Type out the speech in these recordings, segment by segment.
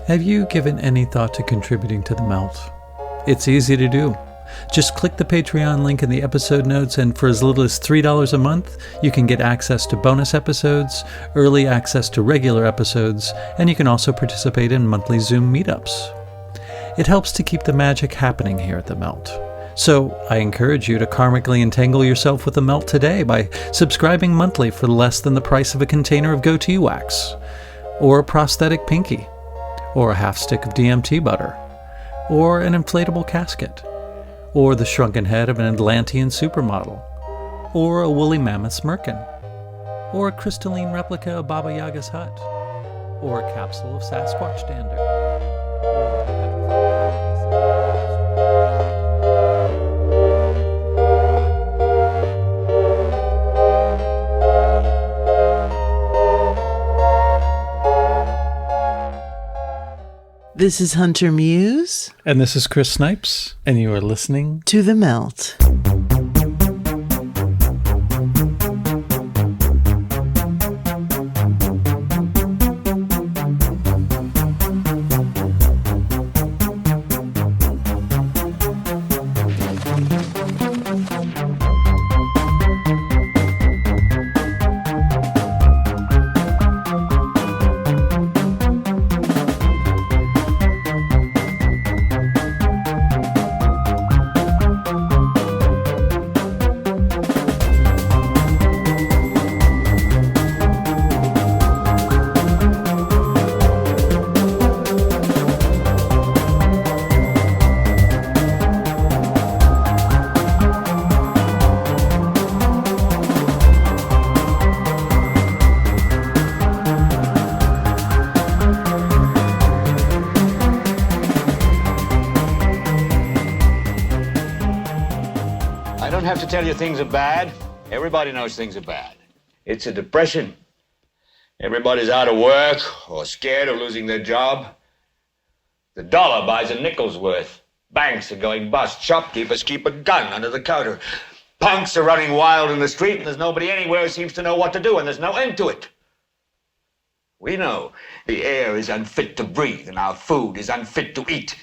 Have you given any thought to contributing to the melt? It's easy to do. Just click the Patreon link in the episode notes, and for as little as $3 a month, you can get access to bonus episodes, early access to regular episodes, and you can also participate in monthly Zoom meetups. It helps to keep the magic happening here at the Melt. So I encourage you to karmically entangle yourself with the Melt today by subscribing monthly for less than the price of a container of goatee wax, or a prosthetic pinky, or a half stick of DMT butter, or an inflatable casket, or the shrunken head of an Atlantean supermodel, or a woolly mammoth's merkin, or a crystalline replica of Baba Yaga's hut, or a capsule of Sasquatch dander. This is Hunter Muse. And this is Chris Snipes, and you are listening to The Melt. To tell you things are bad. Everybody knows things are bad. It's a depression. Everybody's out of work or scared of losing their job. The dollar buys a nickel's worth. Banks are going bust. Shopkeepers keep a gun under the counter. Punks are running wild in the street, and there's nobody anywhere who seems to know what to do, and there's no end to it. We know the air is unfit to breathe, and our food is unfit to eat.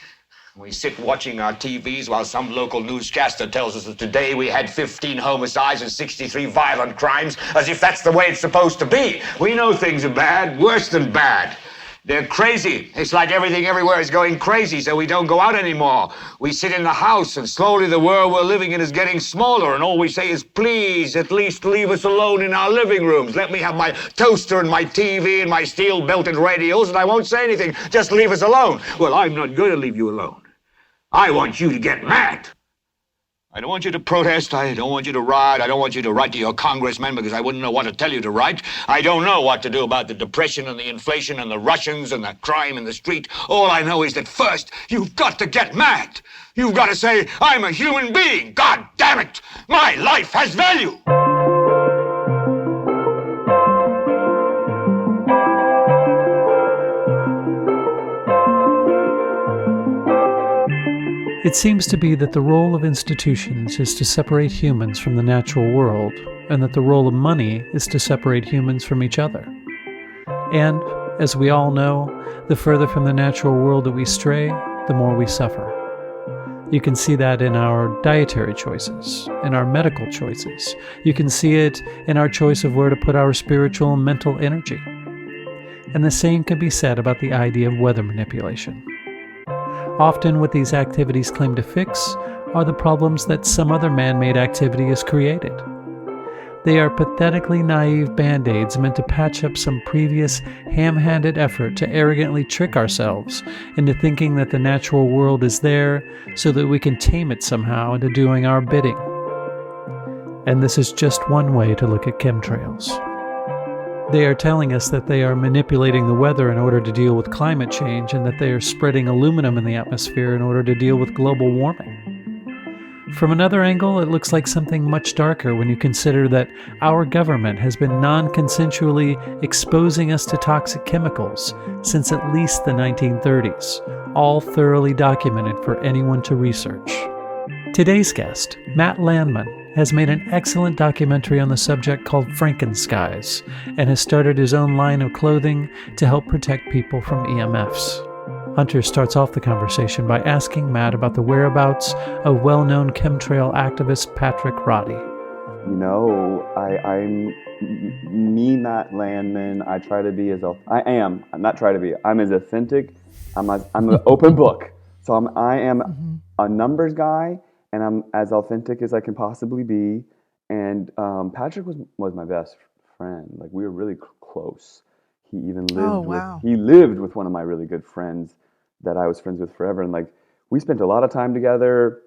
We sit watching our TVs while some local newscaster tells us that today we had 15 homicides and 63 violent crimes, as if that's the way it's supposed to be. We know things are bad, worse than bad. They're crazy. It's like everything everywhere is going crazy, so we don't go out anymore. We sit in the house, and slowly the world we're living in is getting smaller, and all we say is, please, at least leave us alone in our living rooms. Let me have my toaster and my TV and my steel-belted radios, and I won't say anything. Just leave us alone. Well, I'm not going to leave you alone. I want you to get mad. I don't want you to protest. I don't want you to riot. I don't want you to write to your congressman because I wouldn't know what to tell you to write. I don't know what to do about the depression and the inflation and the Russians and the crime in the street. All I know is that first, you've got to get mad. You've got to say, I'm a human being. God damn it. My life has value. It seems to be that the role of institutions is to separate humans from the natural world, and that the role of money is to separate humans from each other. And, as we all know, the further from the natural world that we stray, the more we suffer. You can see that in our dietary choices, in our medical choices. You can see it in our choice of where to put our spiritual and mental energy. And the same can be said about the idea of weather manipulation. Often what these activities claim to fix are the problems that some other man-made activity has created. They are pathetically naive band-aids meant to patch up some previous ham-handed effort to arrogantly trick ourselves into thinking that the natural world is there so that we can tame it somehow into doing our bidding. And this is just one way to look at chemtrails. They are telling us that they are manipulating the weather in order to deal with climate change, and that they are spreading aluminum in the atmosphere in order to deal with global warming. From another angle, it looks like something much darker when you consider that our government has been non-consensually exposing us to toxic chemicals since at least the 1930s, all thoroughly documented for anyone to research. Today's guest, Matt Landman, has made an excellent documentary on the subject called Frankenskies, and has started his own line of clothing to help protect people from EMFs. Hunter starts off the conversation by asking Matt about the whereabouts of well-known chemtrail activist Patrick Roddie. You know, I'm me, Matt Landman. I try to be as I'm not try to be. I'm as authentic. I'm an open book. So I am a numbers guy, and I'm as authentic as I can possibly be. And Patrick was my best friend. Like, we were really close. He even lived he lived with one of my really good friends that I was friends with forever, and like we spent a lot of time together.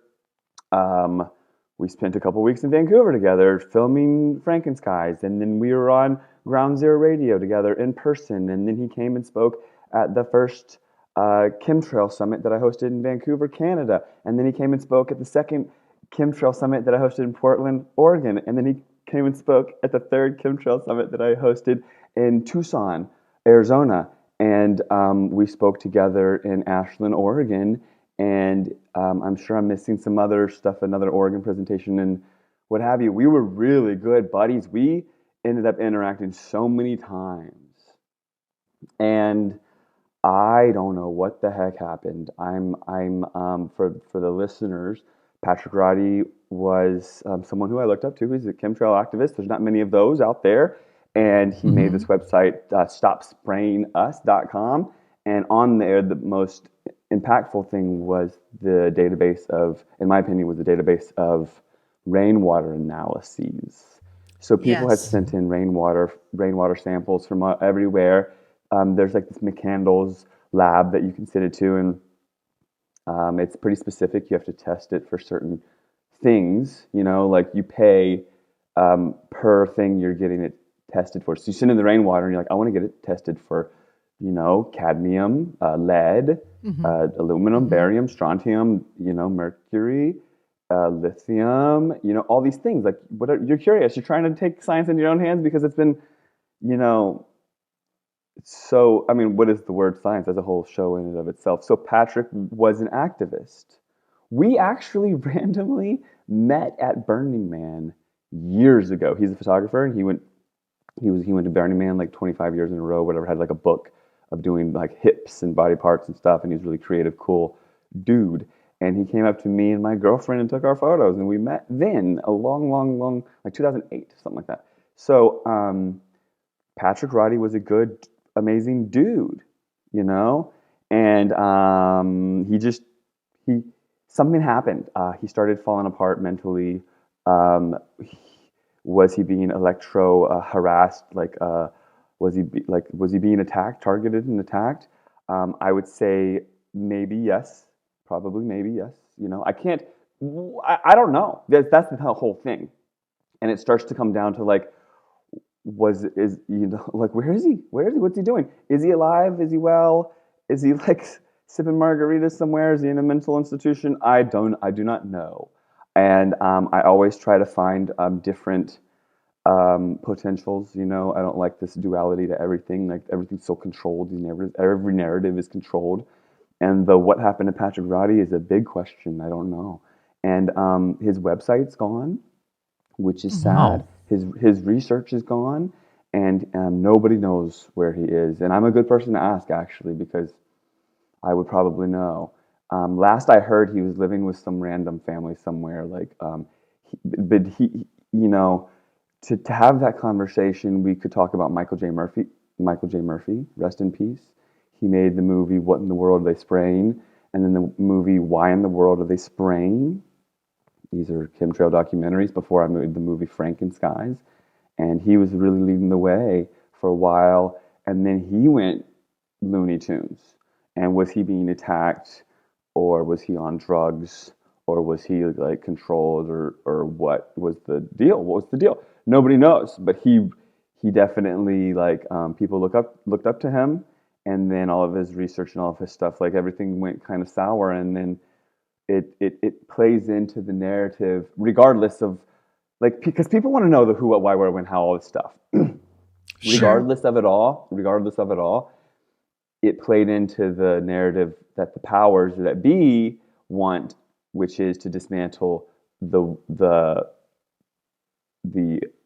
We spent a couple weeks in Vancouver together filming Frankenskies, and then we were on Ground Zero Radio together in person, and then he came and spoke at the first chemtrail summit that I hosted in Vancouver, Canada, and then he came and spoke at the second chemtrail summit that I hosted in Portland, Oregon, and then he came and spoke at the third chemtrail summit that I hosted in Tucson, Arizona, and we spoke together in Ashland, Oregon, and I'm sure I'm missing some other stuff, another Oregon presentation and what have you. We were really good buddies. We ended up interacting so many times, and I don't know what the heck happened. For the listeners, Patrick Roddie was someone who I looked up to. He's a chemtrail activist. There's not many of those out there. And he made this website, stopsprayingus.com. And on there, the most impactful thing was the database of, in my opinion, was the database of rainwater analyses. So people had sent in rainwater samples from everywhere. There's like this McCandless lab that you can send it to, and it's pretty specific. You have to test it for certain things, you know, like you pay per thing you're getting it tested for. So you send in the rainwater and you're like, I want to get it tested for, you know, cadmium, lead, aluminum, barium, strontium, you know, mercury, lithium, you know, all these things. Like, you're curious. You're trying to take science in your own hands because it's been, you know, so, I mean, what is the word science? As a whole show in and of itself. So Patrick was an activist. We actually randomly met at Burning Man years ago. He's a photographer, and he went to Burning Man like 25 years in a row, whatever, had like a book of doing like hips and body parts and stuff, and he's a really creative, cool dude. And he came up to me and my girlfriend and took our photos, and we met then, a long, like 2008, something like that. So Patrick Roddie was a good, amazing dude, you know? And something happened. He started falling apart mentally. Was he being harassed? Was he being attacked, targeted and attacked? I would say maybe yes, probably maybe yes. You know, I don't know. That's the whole thing, and it starts to come down to like, where is he? What's he doing? Is he alive? Is he well? Is he like sipping margaritas somewhere? Is he in a mental institution? I do not know. And I always try to find different potentials. You know, I don't like this duality to everything. Like, everything's so controlled. Every narrative is controlled. And what happened to Patrick Roddie is a big question. I don't know. And his website's gone, which is sad. His research is gone, and nobody knows where he is. And I'm a good person to ask, actually, because I would probably know. Last I heard, he was living with some random family somewhere. But he, you know, to have that conversation, we could talk about Michael J. Murphy, rest in peace. He made the movie What in the World Are They Spraying? And then the movie Why in the World Are They Spraying? These are chemtrail documentaries before I made the movie Frankenskies. And he was really leading the way for a while. And then he went Looney Tunes. And was he being attacked, or was he on drugs, or was he like controlled, or what was the deal? What was the deal? Nobody knows. But he definitely, like, people looked up to him. And then all of his research and all of his stuff, like, everything went kind of sour. And then it plays into the narrative, regardless of, like, because people want to know the who, what, why, where, when, how, all this stuff. Regardless of it all, it played into the narrative that the powers that be want, which is to dismantle the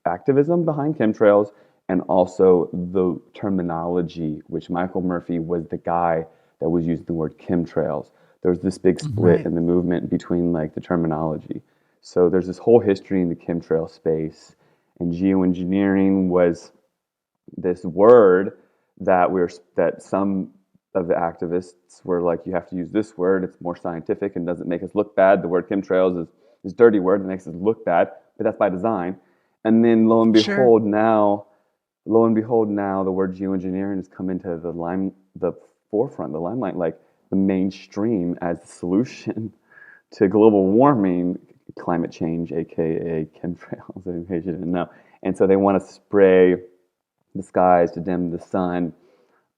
activism behind chemtrails, and also the terminology, which Michael Murphy was the guy that was using the word chemtrails. There was this big split Right. in the movement between like the terminology. So there's this whole history in the chemtrail space, and geoengineering was this word that some of the activists were like, you have to use this word, it's more scientific and doesn't make us look bad. The word chemtrails is this dirty word that makes us look bad, but that's by design. And then Sure. lo and behold now the word geoengineering has come into the forefront, the limelight, like the mainstream as the solution to global warming, climate change, aka chemtrails, in case you didn't know. And so they want to spray the skies to dim the sun,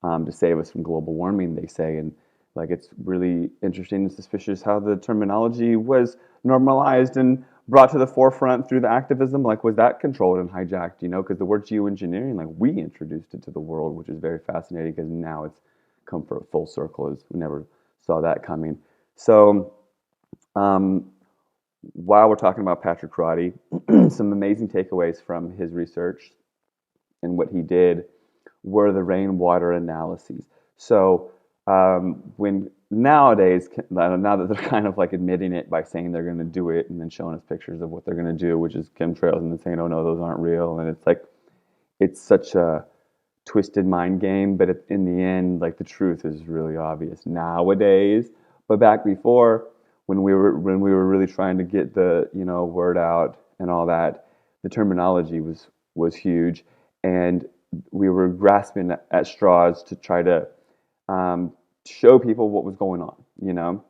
to save us from global warming, they say. And like, it's really interesting and suspicious how the terminology was normalized and brought to the forefront through the activism. Like, was that controlled and hijacked? Because the word geoengineering, like, we introduced it to the world, which is very fascinating because now it's come for a full circle. As we never saw that coming. So, while we're talking about Patrick Roddie, some amazing takeaways from his research and what he did were the rainwater analyses. So when nowadays, now that they're kind of like admitting it by saying they're going to do it and then showing us pictures of what they're going to do, which is chemtrails, and then saying, oh no, those aren't real. And it's like, it's such a twisted mind game, but in the end, like, the truth is really obvious nowadays. But back before, when we were really trying to get the word out and all that, the terminology was huge, and we were grasping at straws to try to show people what was going on.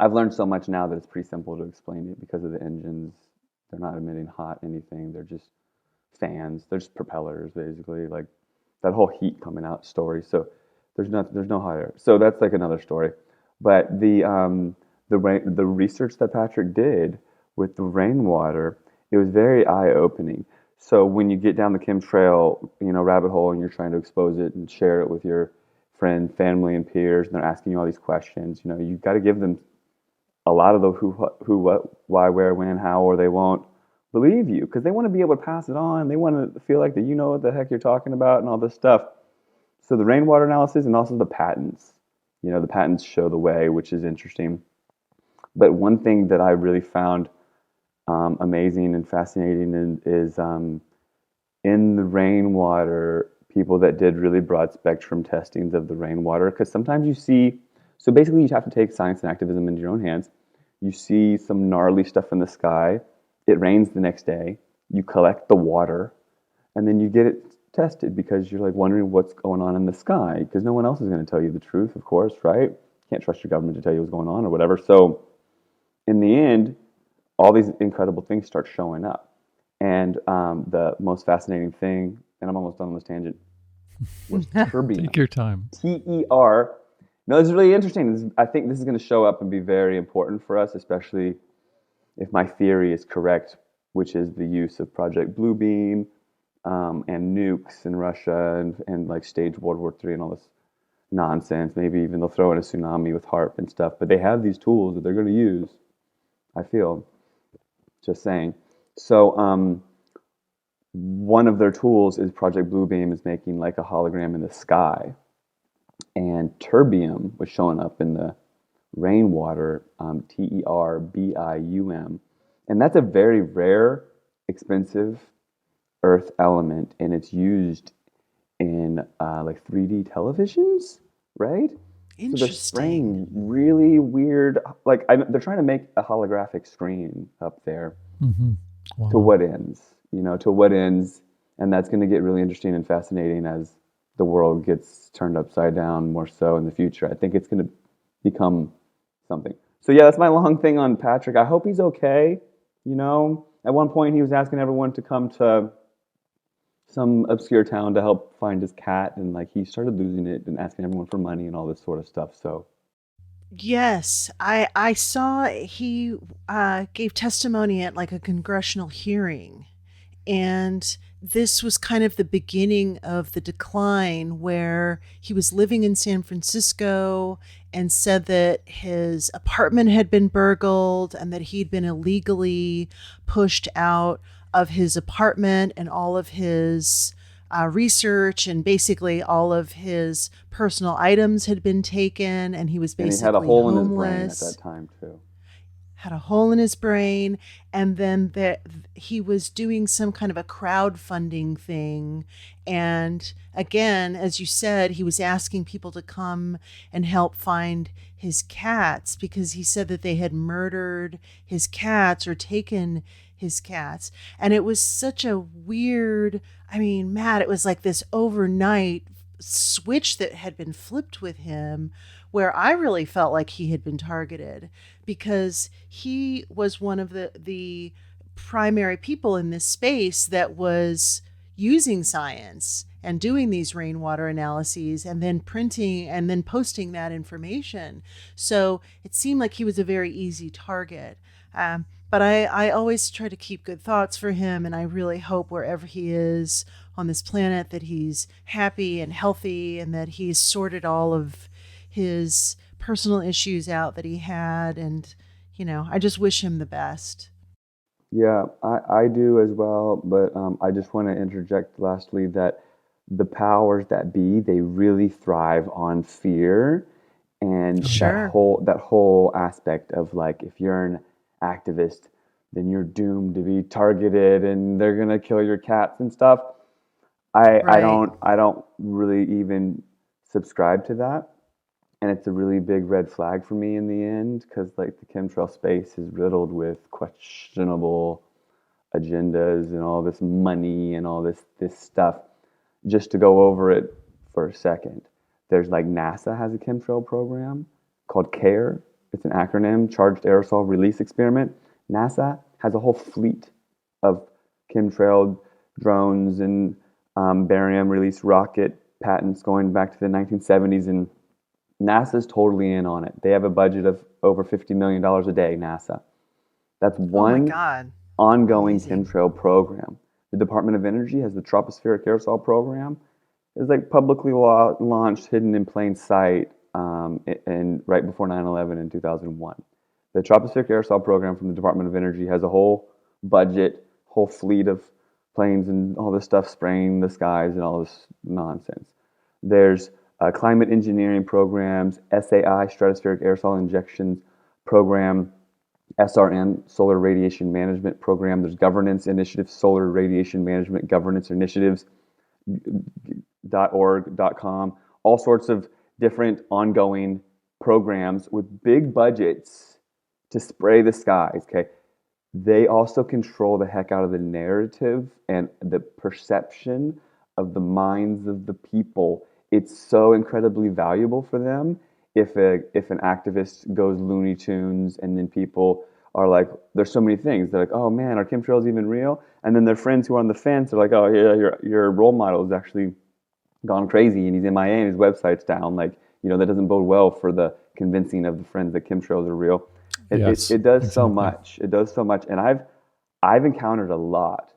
I've learned so much now that it's pretty simple to explain it because of the engines. They're not emitting hot anything. They're just fans. They're just propellers, basically. Like that whole heat coming out story. So there's no hot air. So that's like another story. But the research that Patrick did with the rainwater, it was very eye-opening. So when you get down the chemtrail, rabbit hole, and you're trying to expose it and share it with your friend, family, and peers, and they're asking you all these questions, you've got to give them a lot of the who, what, why, where, when, how, or they won't believe you because they want to be able to pass it on. They want to feel like that you know what the heck you're talking about and all this stuff. So the rainwater analysis and also the patents, the patents show the way, which is interesting. But one thing that I really found amazing and fascinating is in the rainwater, people that did really broad spectrum testings of the rainwater, because sometimes you see, so basically you have to take science and activism into your own hands. You see some gnarly stuff in the sky, it rains the next day, you collect the water, and then you get it tested because you're like wondering what's going on in the sky, because no one else is going to tell you the truth, of course, right? Can't trust your government to tell you what's going on or whatever. So in the end, all these incredible things start showing up. And the most fascinating thing, and I'm almost done on this tangent, was terbium. Take your time. T-E-R. No, this is really interesting. I think this is going to show up and be very important for us, especially if my theory is correct, which is the use of Project Bluebeam and nukes in Russia and like stage World War III and all this nonsense. Maybe even they'll throw in a tsunami with HAARP and stuff. But they have these tools that they're going to use, I feel. Just saying. So one of their tools is Project Bluebeam is making like a hologram in the sky. And terbium was showing up in the rainwater, Terbium. And that's a very rare, expensive earth element. And it's used in like 3D televisions, right? So they're spraying really weird, like they're trying to make a holographic screen up there. Mm-hmm. Wow. To what ends? To what ends? And that's going to get really interesting and fascinating as the world gets turned upside down more so in the future. I think it's going to become something. So yeah, that's my long thing on Patrick. I hope he's okay. At one point he was asking everyone to come to some obscure town to help find his cat, and like he started losing it and asking everyone for money and all this sort of stuff. So Yes, I saw he gave testimony at like a congressional hearing, and this was kind of the beginning of the decline where he was living in San Francisco and said that his apartment had been burgled and that he'd been illegally pushed out of his apartment and all of his research, and basically all of his personal items had been taken, and he was And he basically had a hole in his homeless. brain at that time too. Had a hole in his brain, and then he was doing some kind of a crowdfunding thing. And again, as you said, he was asking people to come and help find his cats because he said that they had murdered his cats or taken his cats. And it was such a weird, I mean, Matt, it was like this overnight switch that had been flipped with him, where I really felt like he had been targeted because he was one of the primary people in this space that was using science and doing these rainwater analyses and then printing and then posting that information. So it seemed like he was a very easy target. But I always try to keep good thoughts for him, and I really hope wherever he is on this planet that he's happy and healthy and that he's sorted all of his personal issues out that he had. And, you know, I just wish him the best. Yeah, I do as well, but I just want to interject lastly that the powers that be, they really thrive on fear and Sure. that whole aspect of like, if you're an activist, then you're doomed to be targeted and they're gonna kill your cats and stuff. I Right. I don't really even subscribe to that. And it's a really big red flag for me in the end because like the chemtrail space is riddled with questionable agendas and all this money and all this stuff. Just to go over it for a second, there's like NASA has a chemtrail program called CARE. It's an acronym, Charged Aerosol Release Experiment. NASA has a whole fleet of chemtrail drones and barium release rocket patents going back to the 1970s, and NASA's totally in on it. They have a budget of over $50 million a day, NASA. That's Oh my one God. ongoing Amazing. chemtrail program. The Department of Energy has the Tropospheric Aerosol Program. It's like publicly launched, hidden in plain sight, and right before 9/11 in 2001. The Tropospheric Aerosol Program from the Department of Energy has a whole budget, whole fleet of planes and all this stuff spraying the skies and all this nonsense. There's climate engineering programs, SAI, Stratospheric Aerosol Injections Program, SRM, Solar Radiation Management Program. There's governance initiatives, Solar Radiation Management Governance Initiatives, .org, .com, all sorts of different ongoing programs with big budgets to spray the skies, okay? They also control the heck out of the narrative and the perception of the minds of the people. It's so incredibly valuable for them if an activist goes Looney Tunes and then people are like, there's so many things. They're like, oh man, are chemtrails even real? And then their friends who are on the fence are like, oh yeah, your role model is actually gone crazy and he's MIA and his website's down. Like, you know, that doesn't bode well for the convincing of the friends that chemtrails are real. Yes, It does so exactly. much. It does so much. And I've encountered a lot.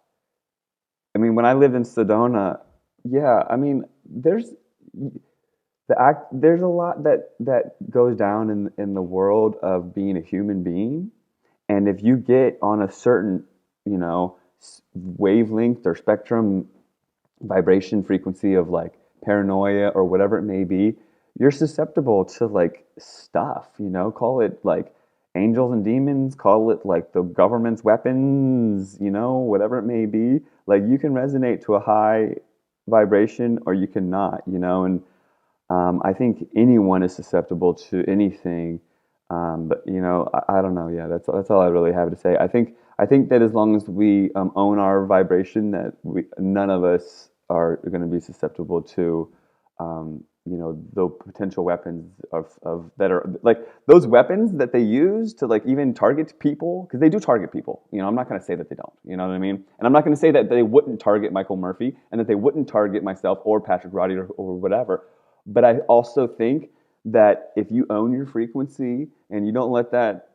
I mean, when I lived in Sedona, yeah, I mean, there's a lot that goes down in the world of being a human being. And if you get on a certain, you know, wavelength or spectrum, vibration frequency of like paranoia or whatever it may be, you're susceptible to like stuff, you know, call it like angels and demons, call it like the government's weapons, you know, whatever it may be. Like you can resonate to a high vibration or you cannot, you know, and I think anyone is susceptible to anything. But you know, I don't know. Yeah, that's all I really have to say. I think that as long as we own our vibration, that none of us are going to be susceptible to, you know, the potential weapons of that are like those weapons that they use to like even target people, because they do target people. You know, I'm not going to say that they don't. You know what I mean? And I'm not going to say that they wouldn't target Michael Murphy and that they wouldn't target myself or Patrick Roddie or whatever. But I also think that if you own your frequency and you don't let that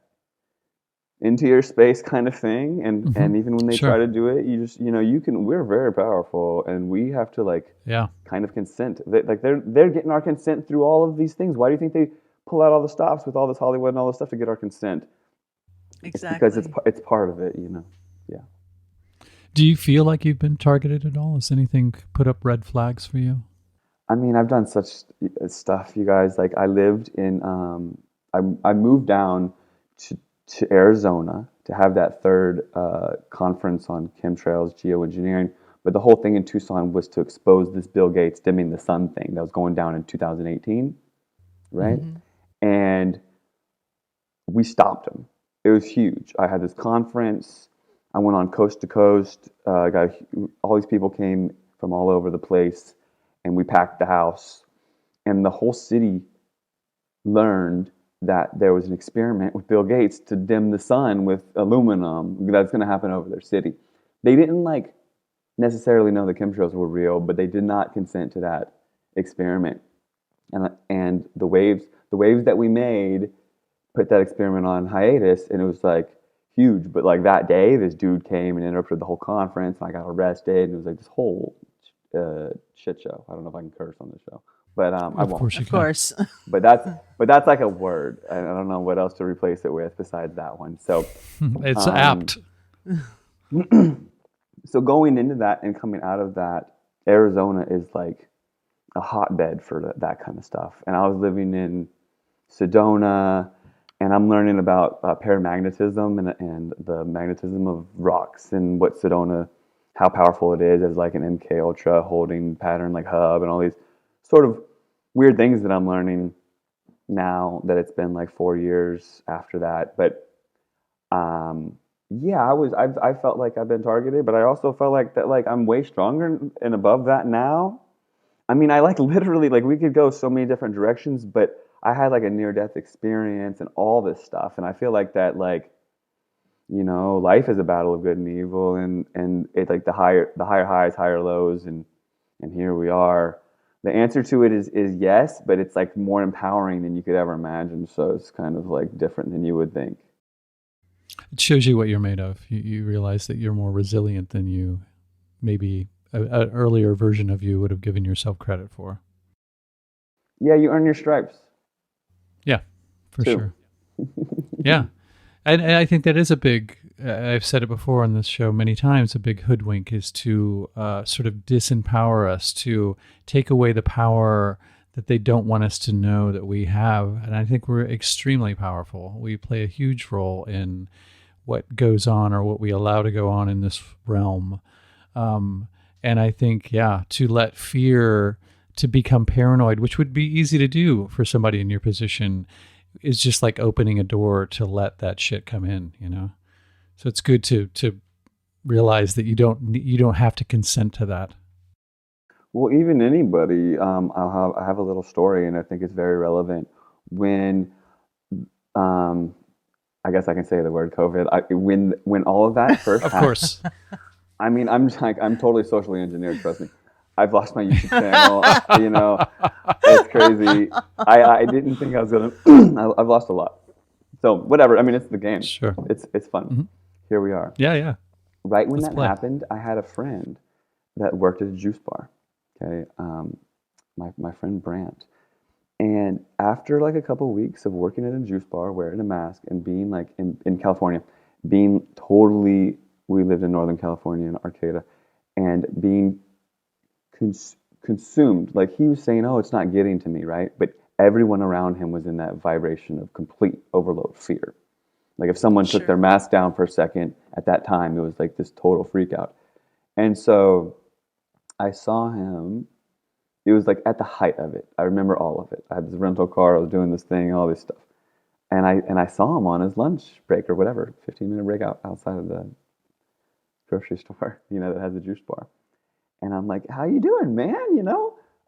into your space kind of thing, and even when they try Sure. to do it, you just, you know, we're very powerful and we have to like Yeah. kind of consent. They're getting our consent through all of these things. Why do you think they pull out all the stops with all this Hollywood and all this stuff to get our consent? It's because Exactly. it's part of it, you know. Yeah. Do you feel like you've been targeted at all? Has anything put up red flags for you? I mean, I've done such stuff, you guys. Like, I lived in, I moved down to Arizona to have that third conference on chemtrails, geoengineering. But the whole thing in Tucson was to expose this Bill Gates dimming the sun thing that was going down in 2018, right? And we stopped him. It was huge. I had this conference. I went on coast to coast. All these people came from all over the place, and we packed the house. And the whole city learned that there was an experiment with Bill Gates to dim the sun with aluminum that's going to happen over their city. They didn't necessarily know the chemtrails were real, but they did not consent to that experiment. And the waves that we made put that experiment on hiatus, and it was huge. But that day, this dude came and interrupted the whole conference, and I got arrested, and it was this whole shit show. I don't know if I can curse on this show, but I won't. Of course. But that's like a word. I don't know what else to replace it with besides that one. So it's apt. So going into that and coming out of that, Arizona is like a hotbed for that kind of stuff. And I was living in Sedona, and I'm learning about paramagnetism and the magnetism of rocks and what Sedona, how powerful it is as like an MK Ultra holding pattern hub and all these sort of weird things that I'm learning now that it's been 4 years after that. But yeah, I felt like I've been targeted, but I also felt like that I'm way stronger and above that now. I mean, I literally we could go so many different directions, but I had a near-death experience and all this stuff, and I feel like that life is a battle of good and evil, and it's the higher highs, higher lows, and here we are. The answer to it is yes, but it's more empowering than you could ever imagine. So it's kind of different than you would think. It shows you what you're made of. You realize that you're more resilient than you maybe an earlier version of you would have given yourself credit for. Yeah, you earn your stripes. Yeah, for sure. Yeah. And I think that is a big, I've said it before on this show many times, a big hoodwink is to sort of disempower us, to take away the power that they don't want us to know that we have. And I think we're extremely powerful. We play a huge role in what goes on or what we allow to go on in this realm. And I think, to let fear, to become paranoid, which would be easy to do for somebody in your position, is just like opening a door to let that shit come in, So it's good to realize that you don't have to consent to that. Well, even anybody, I have a little story, and I think it's very relevant. When, I guess I can say the word COVID. When all of that first of happened, course. I mean, I'm totally socially engineered. Trust me. I've lost my YouTube channel. It's crazy. I didn't think I was gonna. I've lost a lot. So whatever. I mean, it's the game. Sure. It's fun. Mm-hmm. Here we are. Yeah. Right when that happened, I had a friend that worked at a juice bar. Okay, my friend Brant. And after a couple of weeks of working at a juice bar, wearing a mask, and being in California, being totally, we lived in Northern California in Arcata, and being consumed. He was saying, oh, it's not getting to me, right? But everyone around him was in that vibration of complete overload fear. If someone took their mask down for a second at that time, it was this total freak out. And so I saw him. It was at the height of it. I remember all of it. I had this rental car. I was doing this thing, all this stuff. And I saw him on his lunch break or whatever, 15-minute break outside of the grocery store, that has a juice bar. And I'm like, how you doing, man?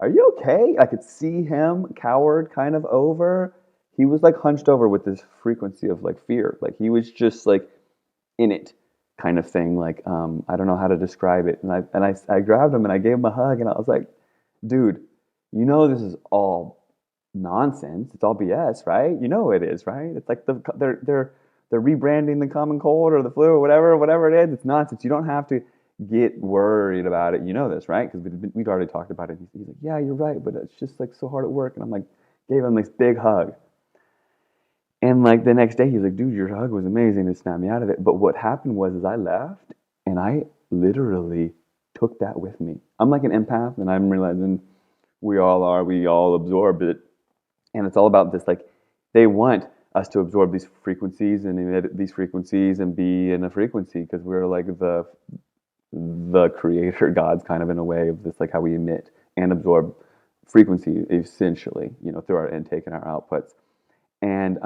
Are you okay? I could see him cowered kind of over. He was hunched over with this frequency of fear. He was just in it kind of thing. I don't know how to describe it. And I grabbed him and I gave him a hug, and I was like, dude, this is all nonsense. It's all BS, right? It is, right? It's they're rebranding the common cold or the flu or whatever it is. It's nonsense. You don't have to get worried about it. This, right? Because we'd already talked about it. He's like, yeah, you're right, but it's just so hard at work. And I'm gave him this big hug. And the next day he was like, dude, your hug was amazing. It snapped me out of it. But what happened was I left, and I literally took that with me. I'm like an empath, and I'm realizing we all are. We all absorb it, and it's all about this. Like, they want us to absorb these frequencies and emit these frequencies and be in a frequency, because we're like the creator gods, kind of, in a way, of this, like how we emit and absorb frequency, essentially, through our intake and our outputs. And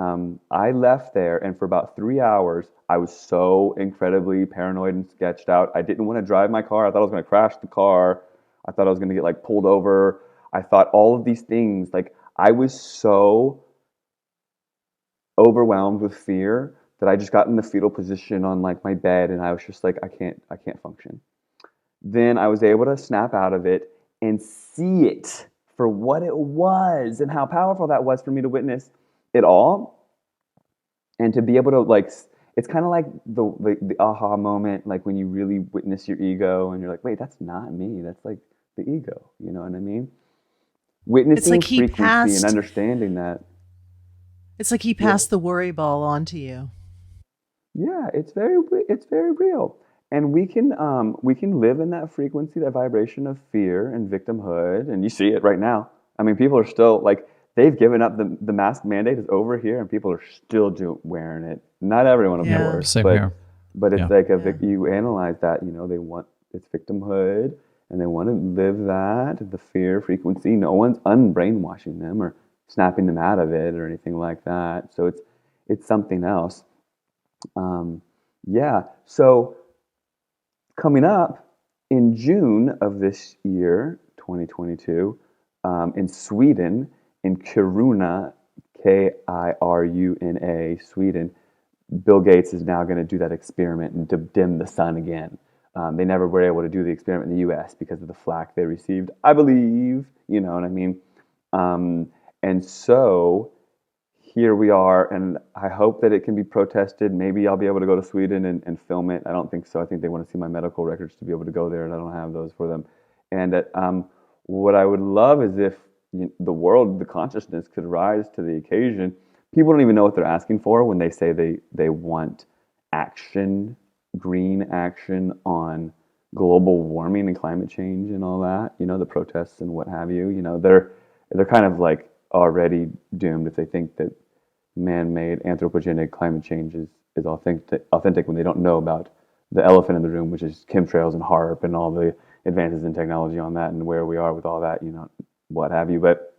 I left there, and for about 3 hours, I was so incredibly paranoid and sketched out. I didn't want to drive my car. I thought I was going to crash the car. I thought I was going to get like pulled over. I thought all of these things. Like, I was so overwhelmed with fear that I just got in the fetal position on like my bed, and I was just like, I can't function. Then I was able to snap out of it and see it for what it was, and how powerful that was for me to witness it all, and to be able to, like, it's kind of like the aha moment, like when you really witness your ego and you're like, wait, that's not me, that's like the ego, you know what I mean? Witnessing like frequency and understanding that. It's like he passed the worry ball on to you. Yeah, it's very real. And we can live in that frequency, that vibration of fear and victimhood, and you see it right now. I mean, people are still like, they've given up, the mask mandate is over here, and people are still wearing it. Not everyone, of course, Same here. But it's like you analyze that, they want, it's victimhood, and they want to live that, the fear frequency. No one's unbrainwashing them or snapping them out of it or anything like that. So it's something else. So coming up in June of this year, 2022, in Sweden, in Kiruna, Kiruna, Sweden, Bill Gates is now going to do that experiment and to dim the sun again. They never were able to do the experiment in the U.S. because of the flack they received, I believe. You know what I mean? And so here we are, and I hope that it can be protested. Maybe I'll be able to go to Sweden and film it. I don't think so. I think they want to see my medical records to be able to go there, and I don't have those for them. And what I would love is if the world, the consciousness could rise to the occasion. People don't even know what they're asking for when they say they want action, green action on global warming and climate change and all that, the protests and what have you. They're kind of like already doomed if they think that man-made anthropogenic climate change is authentic when they don't know about the elephant in the room, which is chemtrails and HAARP and all the advances in technology on that and where we are with all that, what have you. But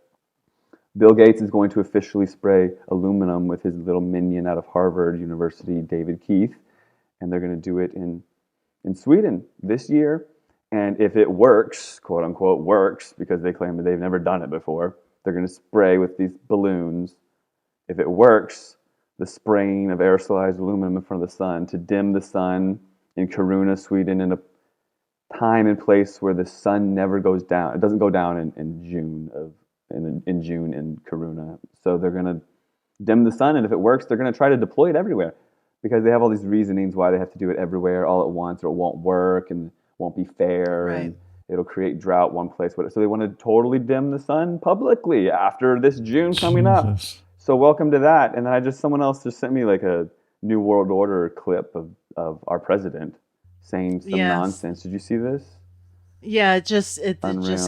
Bill Gates is going to officially spray aluminum with his little minion out of Harvard University, David Keith, and they're going to do it in Sweden this year. And if it works, quote unquote works, because they claim that they've never done it before, they're going to spray with these balloons. If it works, the spraying of aerosolized aluminum in front of the sun to dim the sun in Kiruna, Sweden, in a time and place where the sun never goes down. It doesn't go down in June in Kiruna. So they're going to dim the sun, and if it works, they're going to try to deploy it everywhere, because they have all these reasonings why they have to do it everywhere all at once, or it won't work and won't be fair, right, and it'll create drought one place. So they want to totally dim the sun publicly after this June coming up. So welcome to that. And then someone else just sent me like a New World Order clip of our president saying some nonsense. Did you see this? Yeah, it just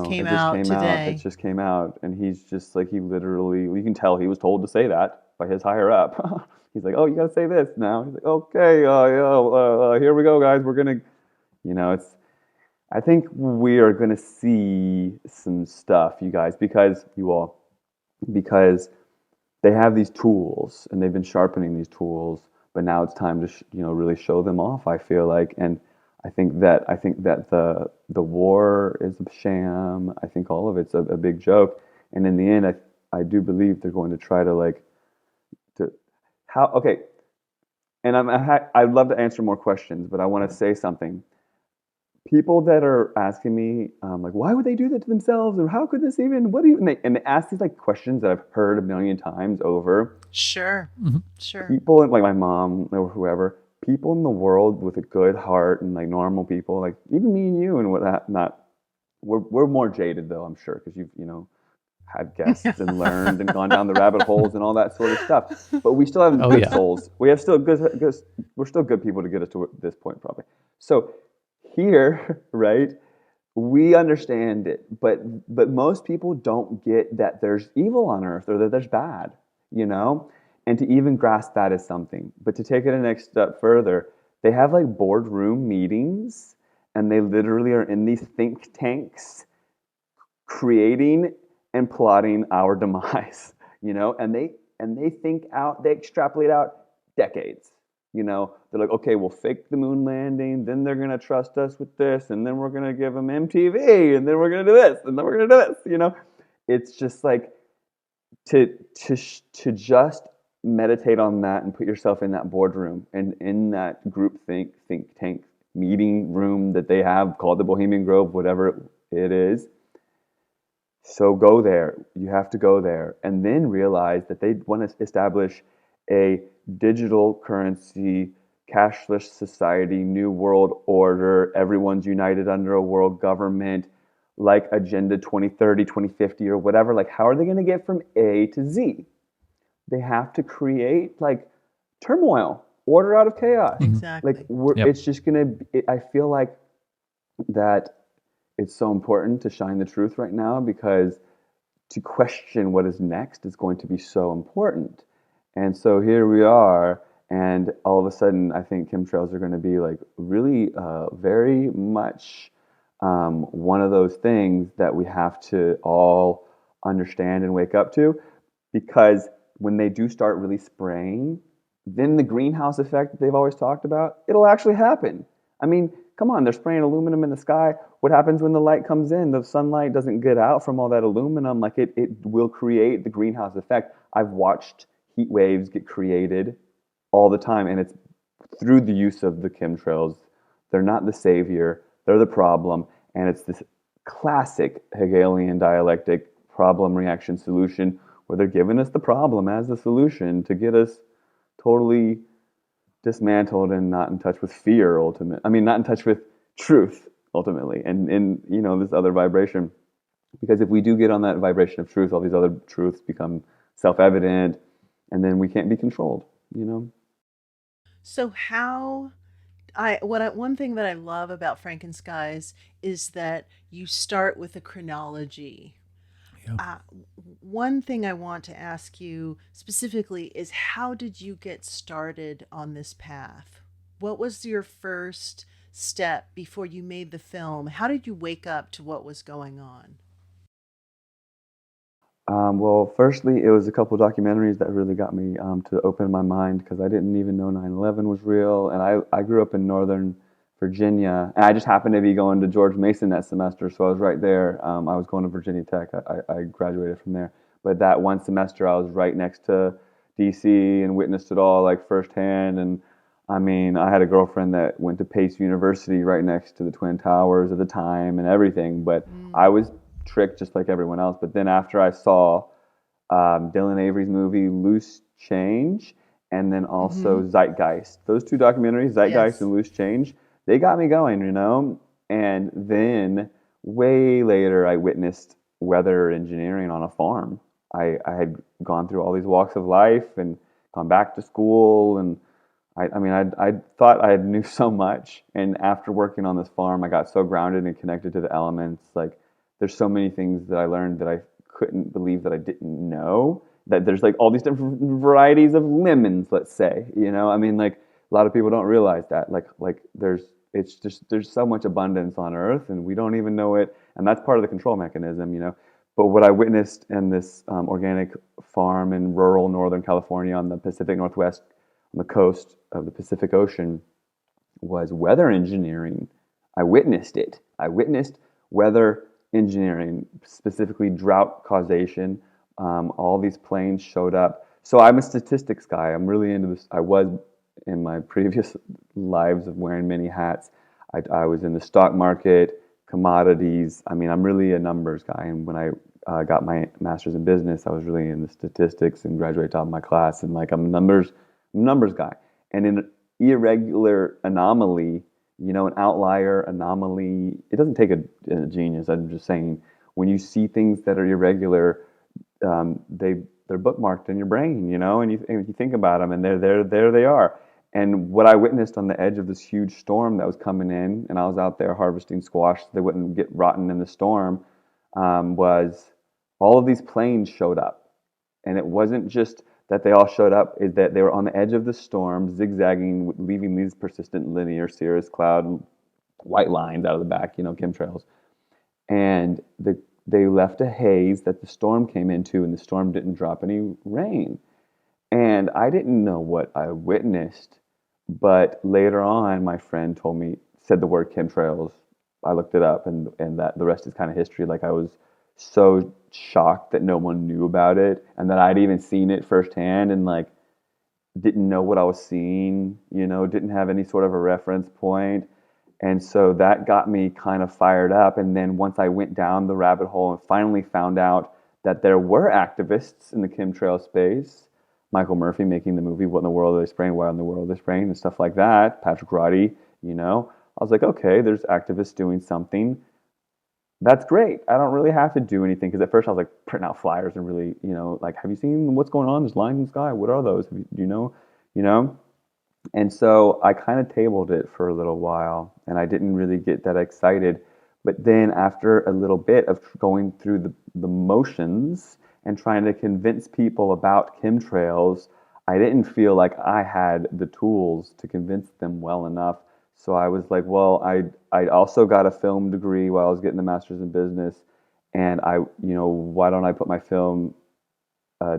came out today. It just came out, and he's just like, he literally, you can tell he was told to say that by his higher up. He's like, oh, you got to say this now. He's like, okay, here we go, guys. We're gonna, I think we are gonna see some stuff, you guys, because they have these tools and they've been sharpening these tools, but now it's time to really show them off, I feel like. And I think that the war is a sham. I think all of it's a big joke. And in the end, I do believe they're going to try to and I'd love to answer more questions, but I want to say something. People that are asking me, why would they do that to themselves? Or how could this even, and they ask these questions that I've heard a million times over. Sure. Mm-hmm. Sure. People like my mom or whoever, people in the world with a good heart and normal people, even me and you and whatnot, we're more jaded though, I'm sure, because you've, had guests and learned and gone down the rabbit holes and all that sort of stuff. But we still have good souls. We have still good. We're still good people to get us to this point, probably. So here, right, we understand it, but most people don't get that there's evil on earth or that there's bad, you know? And to even grasp that is something. But to take it a next step further, they have like boardroom meetings, and they literally are in these think tanks creating and plotting our demise, you know? And they think out, they extrapolate out decades. You know, they're like, okay, we'll fake the moon landing, then they're gonna trust us with this, and then we're gonna give them MTV, and then we're gonna do this, and then we're gonna do this. You know, it's just like to just meditate on that and put yourself in that boardroom and in that group think tank meeting room that they have called the Bohemian Grove, whatever it is. So go there. You have to go there, and then realize that they want to establish a digital currency, cashless society, new world order, everyone's united under a world government, like Agenda 2030, 2050, or whatever. Like, how are they going to get from A to Z? They have to create like turmoil, order out of chaos. Exactly. Like, Yep. it's just going to, I feel like that it's so important to shine the truth right now, because to question what is next is going to be so important. And so here we are, and all of a sudden, I think chemtrails are going to be like really very much one of those things that we have to all understand and wake up to, because when they do start really spraying, then the greenhouse effect that they've always talked about, it'll actually happen. I mean, come on, they're spraying aluminum in the sky. What happens when the light comes in? The sunlight doesn't get out from all that aluminum. Like, it will create the greenhouse effect. I've watched heat waves get created all the time, and it's through the use of the chemtrails. They're not the savior, they're the problem, and it's this classic Hegelian dialectic problem, reaction, solution, where they're giving us the problem as the solution to get us totally dismantled and not in touch with fear, not in touch with truth, ultimately, and in, you know, this other vibration. Because if we do get on that vibration of truth, all these other truths become self-evident, and then we can't be controlled, you know? So one thing that I love about Frankenskies is that you start with a chronology. Yeah. One thing I want to ask you specifically is, how did you get started on this path? What was your first step before you made the film? How did you wake up to what was going on? Well, firstly, it was a couple of documentaries that really got me to open my mind, because I didn't even know 9/11 was real. And I grew up in Northern Virginia, and I just happened to be going to George Mason that semester, so I was right there. I was going to Virginia Tech. I graduated from there. But that one semester, I was right next to DC and witnessed it all like firsthand. And I mean, I had a girlfriend that went to Pace University right next to the Twin Towers at the time and everything. But I was tricked just like everyone else. But then after I saw Dylan Avery's movie Loose Change, and then also Zeitgeist, those two documentaries, Zeitgeist and Loose Change, they got me going, you know? And then way later, I witnessed weather engineering on a farm. I had gone through all these walks of life and gone back to school, and I thought I knew so much. And after working on this farm, I got so grounded and connected to the elements. Like, there's so many things that I learned that I couldn't believe that I didn't know. That there's like all these different varieties of lemons, let's say, you know? I mean, like, a lot of people don't realize that. Like there's so much abundance on Earth, and we don't even know it. And that's part of the control mechanism, you know? But what I witnessed in this organic farm in rural Northern California on the Pacific Northwest, on the coast of the Pacific Ocean, was weather engineering. I witnessed it. I witnessed weather engineering, specifically drought causation. All these planes showed up. So I'm a statistics guy. I'm really into this. I was in my previous lives of wearing many hats. I was in the stock market, commodities. I mean, I'm really a numbers guy. And when I got my master's in business, I was really in the statistics and graduated top of my class. And like, I'm a numbers guy. And in an irregular anomaly, you know, an outlier anomaly, it doesn't take a genius. I'm just saying, when you see things that are irregular, they're bookmarked in your brain, you know, and you think about them, and there they are. And what I witnessed on the edge of this huge storm that was coming in, and I was out there harvesting squash so they wouldn't get rotten in the storm, was all of these planes showed up. And it wasn't just that they all showed up, is that they were on the edge of the storm, zigzagging, leaving these persistent linear cirrus cloud white lines out of the back, chemtrails. And they left a haze that the storm came into, and the storm didn't drop any rain. And I didn't know what I witnessed, but later on, my friend said the word chemtrails. I looked it up, and that the rest is kind of history. Like, I was so shocked that no one knew about it, and that I'd even seen it firsthand, and like didn't know what I was seeing. Didn't have any sort of a reference point. And so that got me kind of fired up. And then once I went down the rabbit hole and finally found out that there were activists in the chemtrail space, Michael Murphy making the movie What in the World Are They Spraying? Why in the World Are They Spraying? And stuff like that, Patrick Roddie, I was like, okay, there's activists doing something. That's great. I don't really have to do anything. Because at first I was like printing out flyers and really, like, have you seen what's going on? There's lines in the sky. What are those? Do you know? And so I kind of tabled it for a little while, and I didn't really get that excited. But then after a little bit of going through the motions and trying to convince people about chemtrails, I didn't feel like I had the tools to convince them well enough. So I was like, well, I also got a film degree while I was getting the master's in business, and why don't I put my film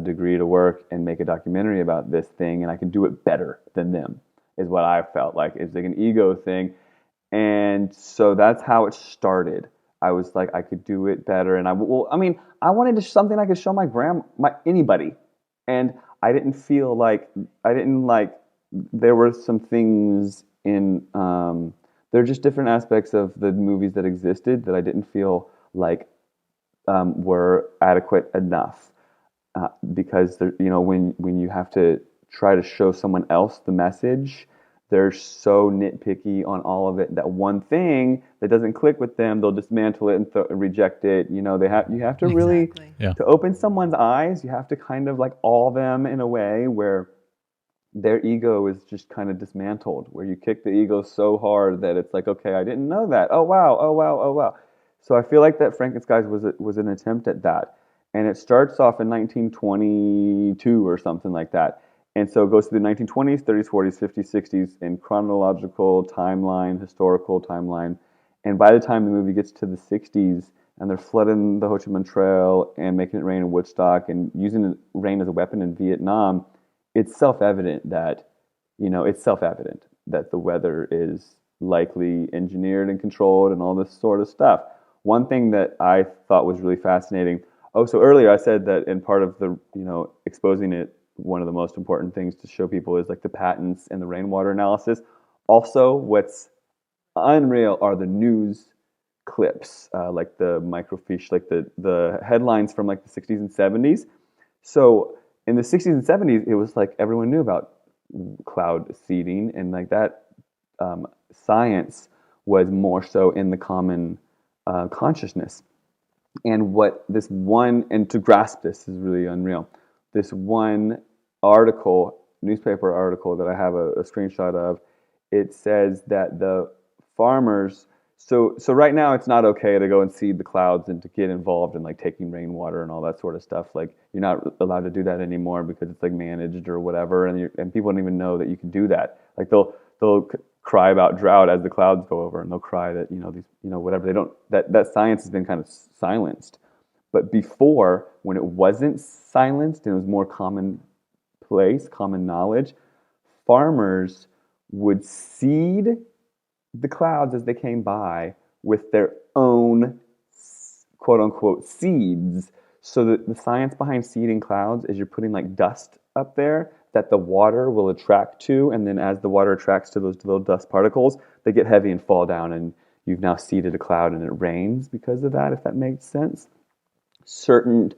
degree to work and make a documentary about this thing, and I can do it better than them, is what I felt like. It's like an ego thing. And so that's how it started. I was like, I could do it better. And I wanted something I could show anybody. And I didn't feel like, there were some things in, there are just different aspects of the movies that existed that I didn't feel like were adequate enough. Because when you have to try to show someone else the message, they're so nitpicky on all of it. That one thing that doesn't click with them, they'll dismantle it and reject it. You have to really to open someone's eyes. You have to kind of like awe them in a way where their ego is just kind of dismantled. Where you kick the ego so hard that it's like, okay, I didn't know that. Oh wow, oh wow, oh wow. So I feel like that Frankenskies was an attempt at that. And it starts off in 1922 or something like that. And so it goes through the 1920s, 30s, 40s, 50s, 60s in chronological timeline, historical timeline. And by the time the movie gets to the 60s and they're flooding the Ho Chi Minh Trail and making it rain in Woodstock and using rain as a weapon in Vietnam, it's self-evident that the weather is likely engineered and controlled and all this sort of stuff. One thing that I thought was really fascinating. So earlier I said that in part of the, exposing it, one of the most important things to show people is like the patents and the rainwater analysis. Also, what's unreal are the news clips, like the microfiche, like the headlines from like the 60s and 70s. So in the 60s and 70s, it was like everyone knew about cloud seeding, and like that science was more so in the common consciousness. And to grasp this is really unreal. This one newspaper article that I have a screenshot of, it says that the farmers, so right now it's not okay to go and seed the clouds and to get involved in like taking rainwater and all that sort of stuff. Like you're not allowed to do that anymore because it's like managed or whatever, and people don't even know that you can do that. Like they'll cry about drought as the clouds go over, and they'll cry that whatever, they don't, that science has been kind of silenced. But before, when it wasn't silenced and it was more commonplace, common knowledge, farmers would seed the clouds as they came by with their own quote unquote seeds. So the science behind seeding clouds is you're putting like dust up there that the water will attract to, and then as the water attracts to those little dust particles, they get heavy and fall down, and you've now seeded a cloud and it rains because of that, if that makes sense. Certain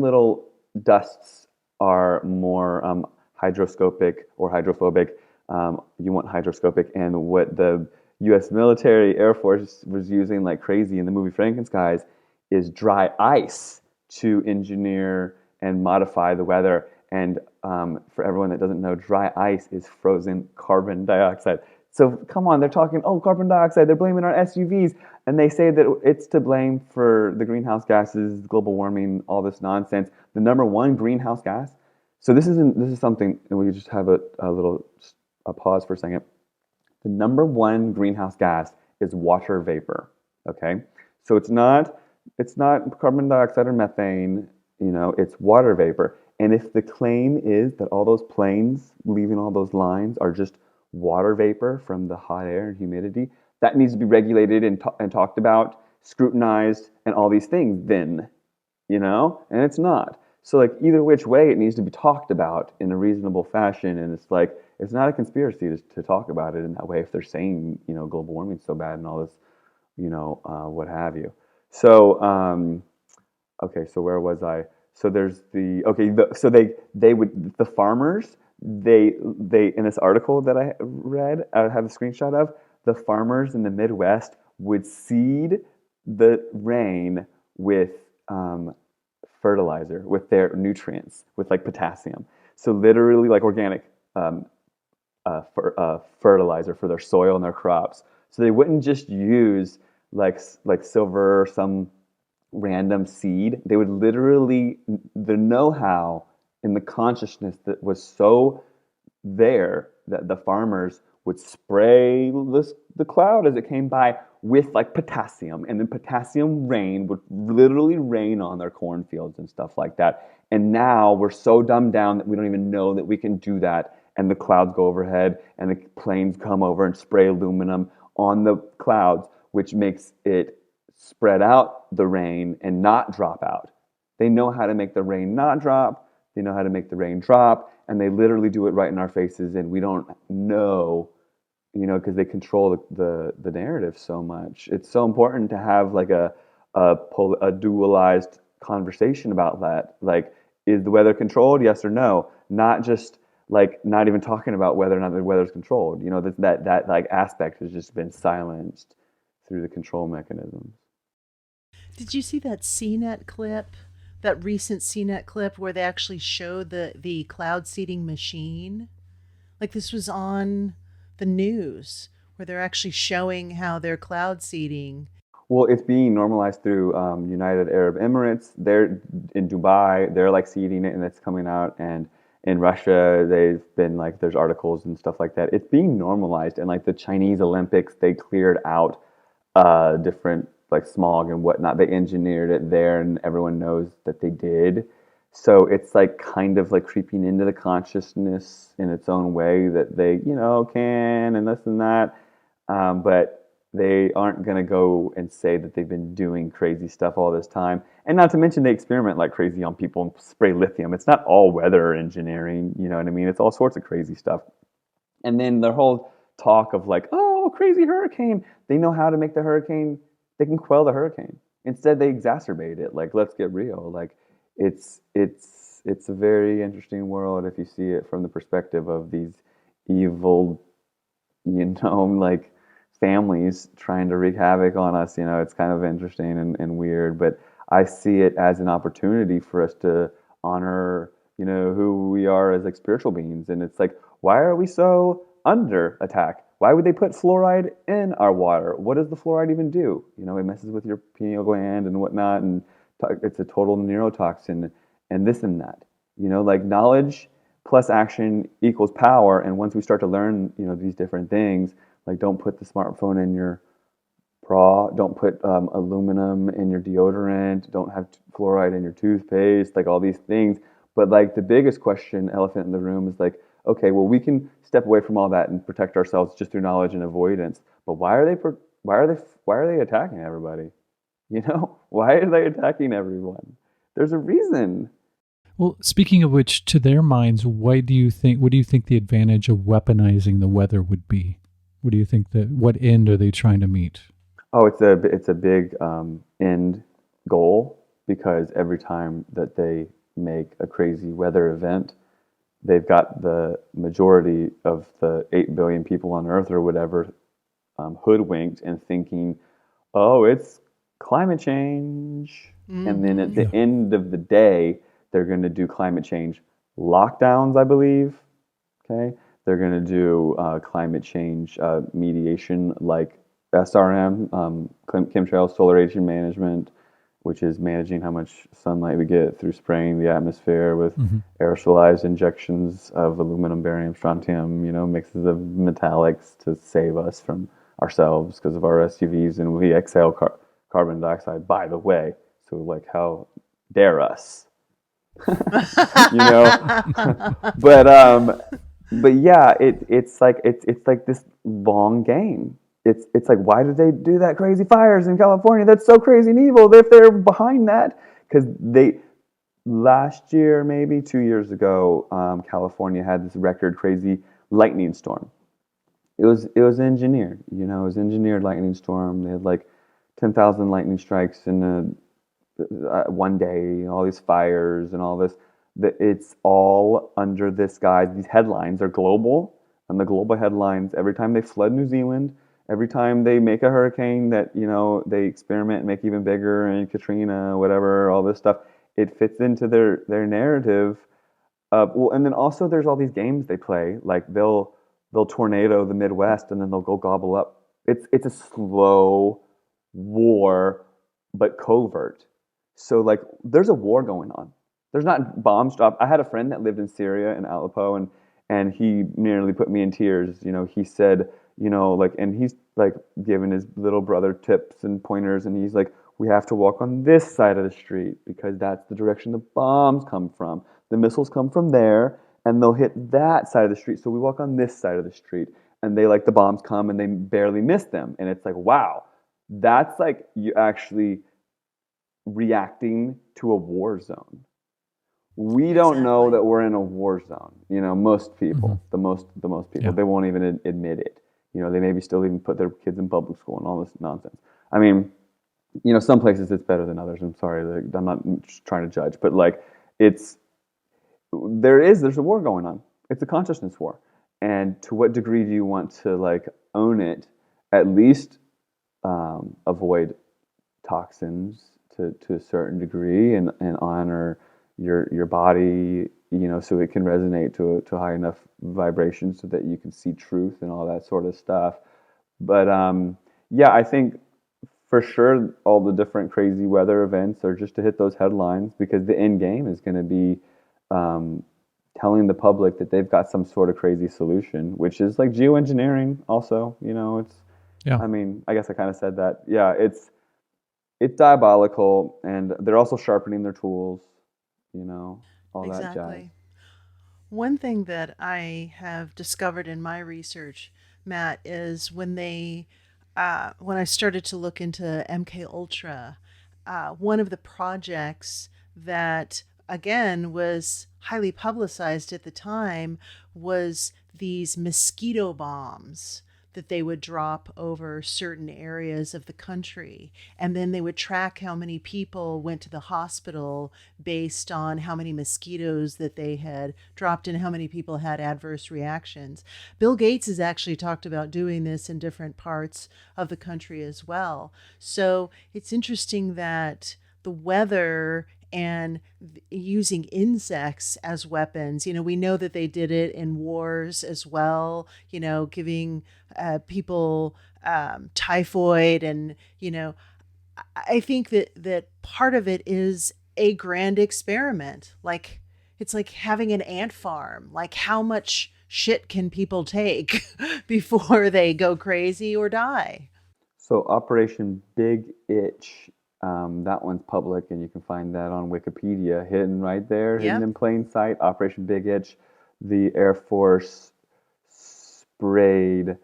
little dusts are more hydroscopic or hydrophobic. You want hydroscopic, and what the U.S. military, Air Force was using like crazy in the movie Frankenskies is dry ice to engineer and modify the weather. And for everyone that doesn't know, dry ice is frozen carbon dioxide. So come on, they're talking, oh, carbon dioxide, they're blaming our SUVs. And they say that it's to blame for the greenhouse gases, global warming, all this nonsense. The number one greenhouse gas. So this is something, and we just have a pause for a second. The number one greenhouse gas is water vapor. Okay, so it's not carbon dioxide or methane. It's water vapor. And if the claim is that all those planes leaving all those lines are just water vapor from the hot air and humidity, that needs to be regulated and talked about, scrutinized, and all these things then, and it's not. So like either which way, it needs to be talked about in a reasonable fashion. And it's like, it's not a conspiracy to talk about it in that way if they're saying, global warming's so bad and all this, what have you. So, okay, so where was I? So there's so the farmers, they in this article that I read, I have a screenshot of, the farmers in the Midwest would seed the rain with fertilizer, with their nutrients, with like potassium. So literally like organic fertilizer for their soil and their crops. So they wouldn't just use like silver or some random seed. They would literally, the know-how and the consciousness that was so there that the farmers would spray the cloud as it came by with like potassium, and then potassium rain would literally rain on their cornfields and stuff like that. And now we're so dumbed down that we don't even know that we can do that, and the clouds go overhead and the planes come over and spray aluminum on the clouds, which makes it spread out the rain and not drop out. They know how to make the rain not drop, they know how to make the rain drop, and they literally do it right in our faces, and we don't know, because they control the narrative so much. It's so important to have like a dualized conversation about that. Like, is the weather controlled? Yes or no? Not just like not even talking about whether or not the weather's controlled. That like aspect has just been silenced through the control mechanisms. Did you see that CNET clip? That recent CNET clip where they actually showed the cloud seeding machine? Like, this was on the news where they're actually showing how they're cloud seeding. Well, it's being normalized through United Arab Emirates. They're in Dubai. They're like seeding it, and it's coming out. And in Russia, they've been like, there's articles and stuff like that. It's being normalized. And like the Chinese Olympics, they cleared out different like smog and whatnot. They engineered it there, and everyone knows that they did. So it's like kind of like creeping into the consciousness in its own way that they, can and this and that. But they aren't going to go and say that they've been doing crazy stuff all this time. And not to mention they experiment like crazy on people and spray lithium. It's not all weather engineering, you know what I mean? It's all sorts of crazy stuff. And then the whole talk of like, oh, crazy hurricane. They know how to make the hurricane. They can quell the hurricane. Instead, they exacerbate it. Like, let's get real. Like, it's a very interesting world if you see it from the perspective of these evil, like families trying to wreak havoc on us. It's kind of interesting and weird, but I see it as an opportunity for us to honor, who we are as like spiritual beings. And it's like, why are we so under attack? Why would they put fluoride in our water? What does the fluoride even do? It messes with your pineal gland and whatnot, and it's a total neurotoxin and this and that. Like knowledge plus action equals power. And once we start to learn, these different things, like don't put the smartphone in your bra, don't put aluminum in your deodorant, don't have fluoride in your toothpaste, like all these things. But like the biggest question, elephant in the room, is like, okay, well, we can step away from all that and protect ourselves just through knowledge and avoidance. But why are they attacking everybody? Why are they attacking everyone? There's a reason. Well, speaking of which, to their minds, what do you think the advantage of weaponizing the weather would be? What do you think what end are they trying to meet? Oh, it's a big end goal, because every time that they make a crazy weather event, they've got the majority of the 8 billion people on Earth or whatever hoodwinked and thinking, oh, it's climate change. Mm-hmm. And then at the end of the day, they're going to do climate change lockdowns, I believe. Okay, they're going to do climate change mediation like SRM, chemtrail solar radiation management, which is managing how much sunlight we get through spraying the atmosphere with aerosolized injections of aluminum, barium, strontium, mixes of metallics to save us from ourselves because of our SUVs, and we exhale carbon dioxide, by the way. So, like, how dare us? you know but yeah, it's like this long game. It's like, why did they do that crazy fires in California? That's so crazy and evil if they're behind that. Because they last year, maybe 2 years ago, California had this record crazy lightning storm. It was engineered, it was engineered lightning storm. They had like 10,000 lightning strikes in one day, all these fires and all this. It's all under this guise. These headlines are global, and the global headlines, every time they flood New Zealand, every time they make a hurricane that they experiment and make even bigger, and Katrina, whatever, all this stuff, it fits into their narrative. Well, and then also there's all these games they play, like they'll tornado the Midwest and then they'll go gobble up. It's a slow war, but covert. So, like, there's a war going on. There's not bombs dropped. I had a friend that lived in Syria, in Aleppo, and he nearly put me in tears. He said, and he's like giving his little brother tips and pointers, and he's like, we have to walk on this side of the street because that's the direction the bombs come from. The missiles come from there, and they'll hit that side of the street. So we walk on this side of the street, and the bombs come, and they barely miss them. And it's like, wow, that's like you actually reacting to a war zone. We don't know that we're in a war zone. Most people, the most people, they won't even admit it. They maybe still even put their kids in public school and all this nonsense. I mean, some places it's better than others. I'm sorry, I'm not trying to judge, but like, there's a war going on. It's a consciousness war, and to what degree do you want to like own it? At least avoid toxins to a certain degree, and honor your body, so it can resonate to a high enough vibration so that you can see truth and all that sort of stuff. But yeah, I think for sure all the different crazy weather events are just to hit those headlines, because the end game is going to be telling the public that they've got some sort of crazy solution, which is like geoengineering also. I mean, I guess I kind of said that. Yeah, it's diabolical, and they're also sharpening their tools, all that jazz. One thing that I have discovered in my research, Matt, is when I started to look into MK Ultra, one of the projects that again was highly publicized at the time was these mosquito bombs that they would drop over certain areas of the country. And then they would track how many people went to the hospital based on how many mosquitoes that they had dropped and how many people had adverse reactions. Bill Gates has actually talked about doing this in different parts of the country as well. So it's interesting that the weather and using insects as weapons. We know that they did it in wars as well, giving people typhoid. And, I think that part of it is a grand experiment. Like, it's like having an ant farm. Like, how much shit can people take before they go crazy or die? So Operation Big Itch, that one's public, and you can find that on Wikipedia, hidden right there, hidden in plain sight. Operation Big Itch, the Air Force sprayed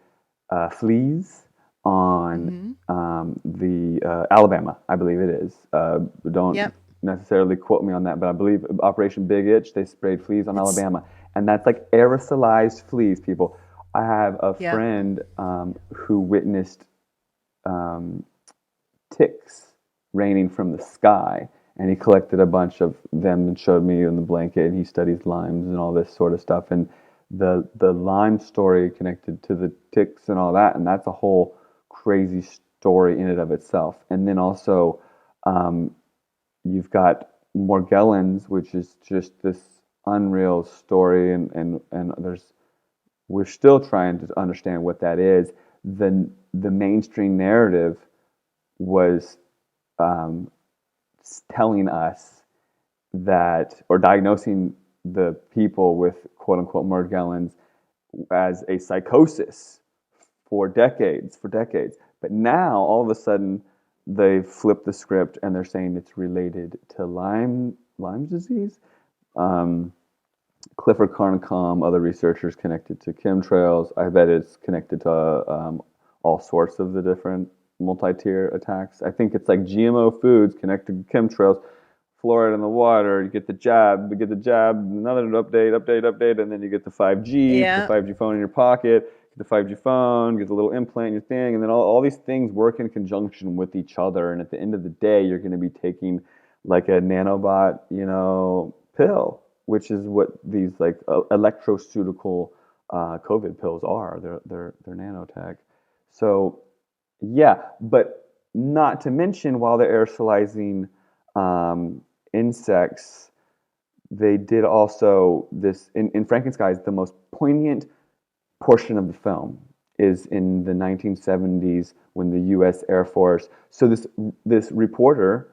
fleas on the Alabama, I believe it is. Don't necessarily quote me on that, but I believe Operation Big Itch, they sprayed fleas on Alabama. And that's like aerosolized fleas, people. I have a friend who witnessed ticks raining from the sky, and he collected a bunch of them and showed me in the blanket, and he studies limes and all this sort of stuff, and the lime story connected to the ticks and all that, and that's a whole crazy story in and of itself. And then also you've got Morgellons, which is just this unreal story, and we're still trying to understand what that is. The mainstream narrative was telling us that, or diagnosing the people with quote unquote Morgellons as a psychosis for decades. But now all of a sudden they've flipped the script and they're saying it's related to Lyme's disease. Clifford Carnicom, other researchers connected to chemtrails. I bet it's connected to all sorts of the different multi-tier attacks. I think it's like GMO foods connected to chemtrails, fluoride in the water. You get the jab, another update, and then you get the 5G, the 5G phone in your pocket, get the 5G phone, get the little implant in your thing, and then all these things work in conjunction with each other. And at the end of the day, you're going to be taking like a nanobot, pill, which is what these like electroceutical COVID pills are. They're nanotech. So yeah, but not to mention, while they're aerosolizing insects, they did also this in Frankenskies. The most poignant portion of the film is in the 1970s when the U.S. Air Force. So this reporter,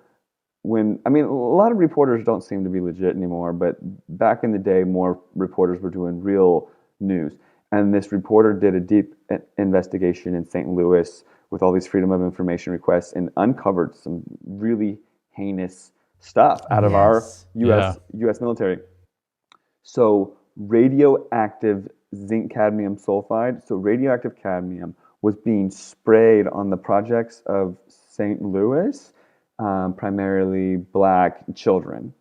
a lot of reporters don't seem to be legit anymore, but back in the day, more reporters were doing real news. And this reporter did a deep investigation in St. Louis with all these Freedom of Information requests and uncovered some really heinous stuff out of our U.S. military. So radioactive zinc cadmium sulfide, so radioactive cadmium was being sprayed on the projects of St. Louis, primarily black children.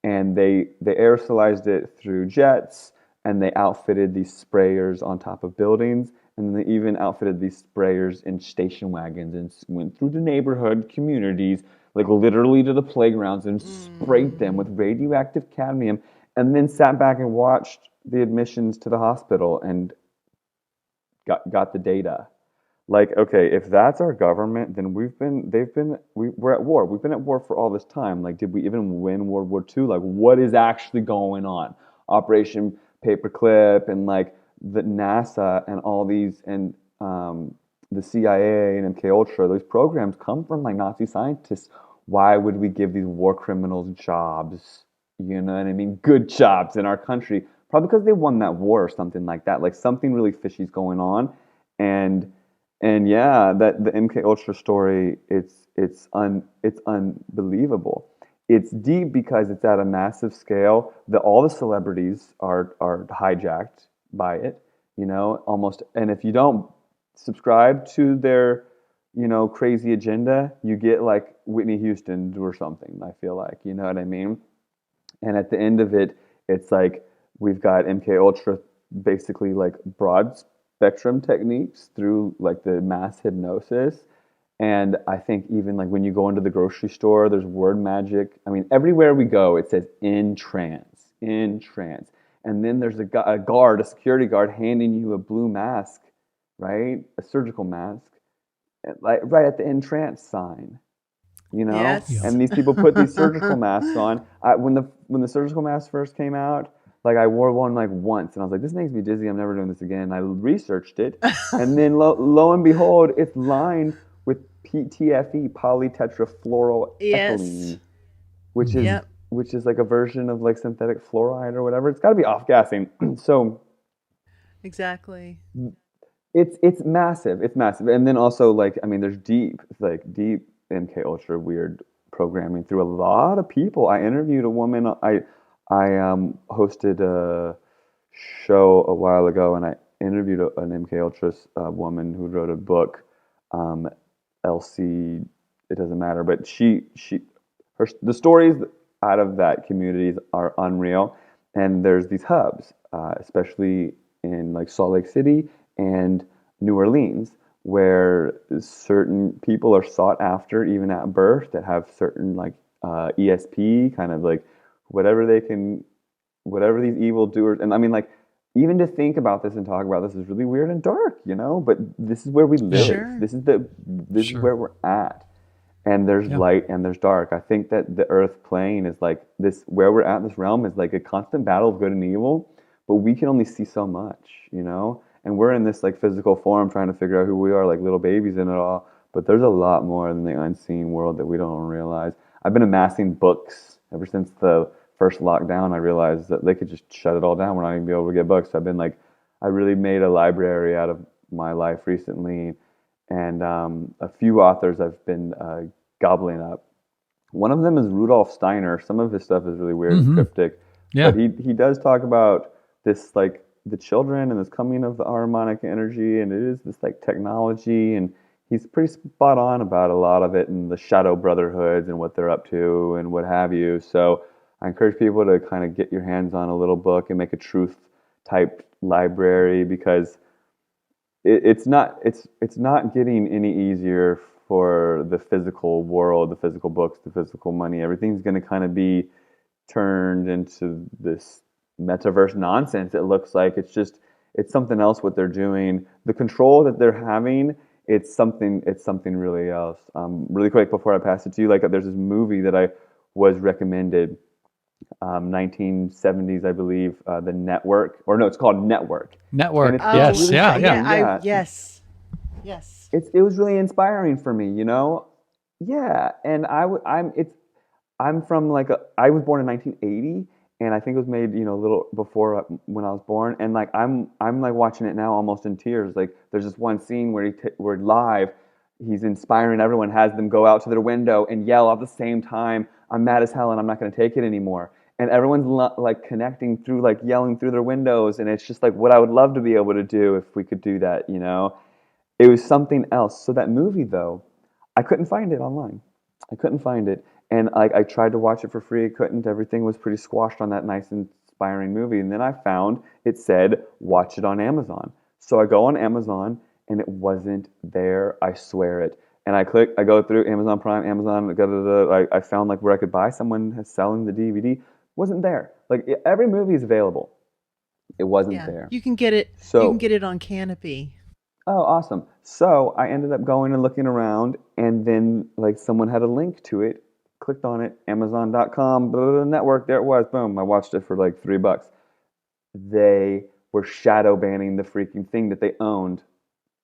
And they aerosolized it through jets, and they outfitted these sprayers on top of buildings. And then they even outfitted these sprayers in station wagons and went through the neighborhood communities, like literally to the playgrounds, and sprayed them with radioactive cadmium, and then sat back and watched the admissions to the hospital and got the data. Like, okay, if that's our government, then we're at war. We've been at war for all this time. Like, did we even win World War II? Like, what is actually going on? Operation Paperclip and like the NASA and all these, and the CIA and MK Ultra, those programs come from like Nazi scientists. Why would we give these war criminals jobs? You know what I mean? Good jobs in our country. Probably because they won that war or something like that. Like something really fishy's going on. And yeah, that the MK Ultra story, it's unbelievable. It's deep because it's at a massive scale. All the celebrities are hijacked by it, almost. And if you don't subscribe to their, crazy agenda, you get like Whitney Houston or something, I feel like, you know what I mean? And at the end of it, it's like we've got MK Ultra basically like broad spectrum techniques through like the mass hypnosis. And I think even like when you go into the grocery store, there's word magic. I mean, everywhere we go, it says in trance. And then there's a security guard handing you a blue mask, right? A surgical mask, like right at the in trance sign, Yes. And these people put these surgical masks on. When the surgical mask first came out, like I wore one like once, and I was like, this makes me dizzy. I'm never doing this again. I researched it, and then lo and behold, it's lined with PTFE, polytetrafluoroethylene, which is like a version of like synthetic fluoride or whatever. It's got to be off-gassing. So exactly, it's massive. It's massive, and then also like there's deep MK Ultra weird programming through a lot of people. I interviewed a woman. I hosted a show a while ago, and I interviewed an MK Ultra woman who wrote a book. Elsie, it doesn't matter, but the stories out of that community are unreal. And there's these hubs, especially in like Salt Lake City and New Orleans, where certain people are sought after even at birth that have certain like ESP, kind of like whatever these evil doers. And I mean, like, even to think about this and talk about this is really weird and dark, but this is where we live. Sure. This is where we're at. and there's Yeah. light and there's dark. I think that the earth plane is like this, where we're at, this realm is like a constant battle of good and evil, but we can only see so much, you know? And we're in this like physical form trying to figure out who we are, like little babies in it all. But there's a lot more than the unseen world that we don't realize. I've been amassing books ever since the first lockdown. I realized that they could just shut it all down. We're not even be able to get books. So I've been like, I really made a library out of my life recently, and a few authors I've been gobbling up. One of them is Rudolf Steiner. Some of his stuff is really weird and cryptic, Yeah. but he does talk about this like the children and this coming of the harmonic energy, and it is this like technology, and he's pretty spot on about a lot of it, and the shadow brotherhoods and what they're up to and what have you. So I encourage people to kind of get your hands on a little book and make a truth type library, because it's not getting any easier for the physical world, the physical books, the physical money. Everything's going to kind of be turned into this metaverse nonsense. It looks like it's something else what they're doing. The control that they're having, it's something really else. Really quick before I pass it to you, like there's this movie that I was recommended, 1970s, I believe, The Network, or no, it's called Network. Network. And Yes. really Yeah. something- Yeah. Yes. it was really inspiring for me, you know. Yeah, and I'm from like I was born in 1980, and I think it was made, you know, a little before when I was born, and like I'm like watching it now almost in tears. Like there's this one scene where live, he's inspiring everyone, has them go out to their window and yell at the same time, "I'm mad as hell and I'm not going to take it anymore." And everyone's like connecting through, like yelling through their windows, and it's just like what I would love to be able to do if we could do that, you know. It was something else. So that movie, though, I couldn't find it online. I couldn't find it. And I tried to watch it for free. I couldn't. Everything was pretty squashed on that nice, inspiring movie. And then I found it said, watch it on Amazon. So I go on Amazon, and it wasn't there. I swear it. And I go through Amazon Prime, Amazon, I found like where I could buy. Someone is selling the DVD. Wasn't there. Like every movie is available. It wasn't Yeah. there. You can get it. So- you can get it on Canopy. Oh, awesome. So I ended up going and looking around, and then like someone had a link to it, clicked on it, Amazon.com, network, there it was, boom. I watched it for like $3. They were shadow banning the freaking thing that they owned.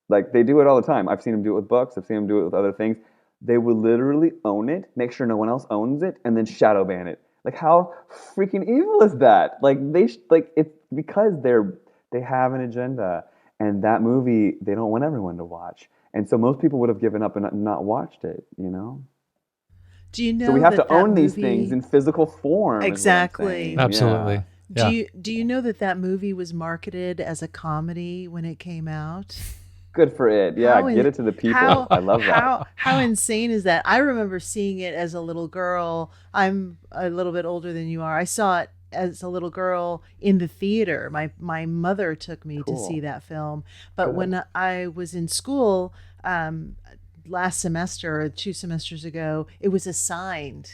Like they do it all the time. I've seen them do it with books, I've seen them do it with other things. They will literally own it, make sure no one else owns it, and then shadow ban it. Like how freaking evil is that? Like it's because they have an agenda. And that movie, they don't want everyone to watch. And so most people would have given up and not watched it, you know? Do you know So we have to that own these movie- things in physical form. Exactly. Absolutely. Yeah. Do you know that movie was marketed as a comedy when it came out? Good for it. Yeah, How get in- it to the people. How, I love that. How insane is that? I remember seeing it as a little girl. I'm a little bit older than you are. I saw it as a little girl in the theater. My mother took me to Cool. see that film. But Good. when I was in school, last semester or 2 semesters ago, it was assigned.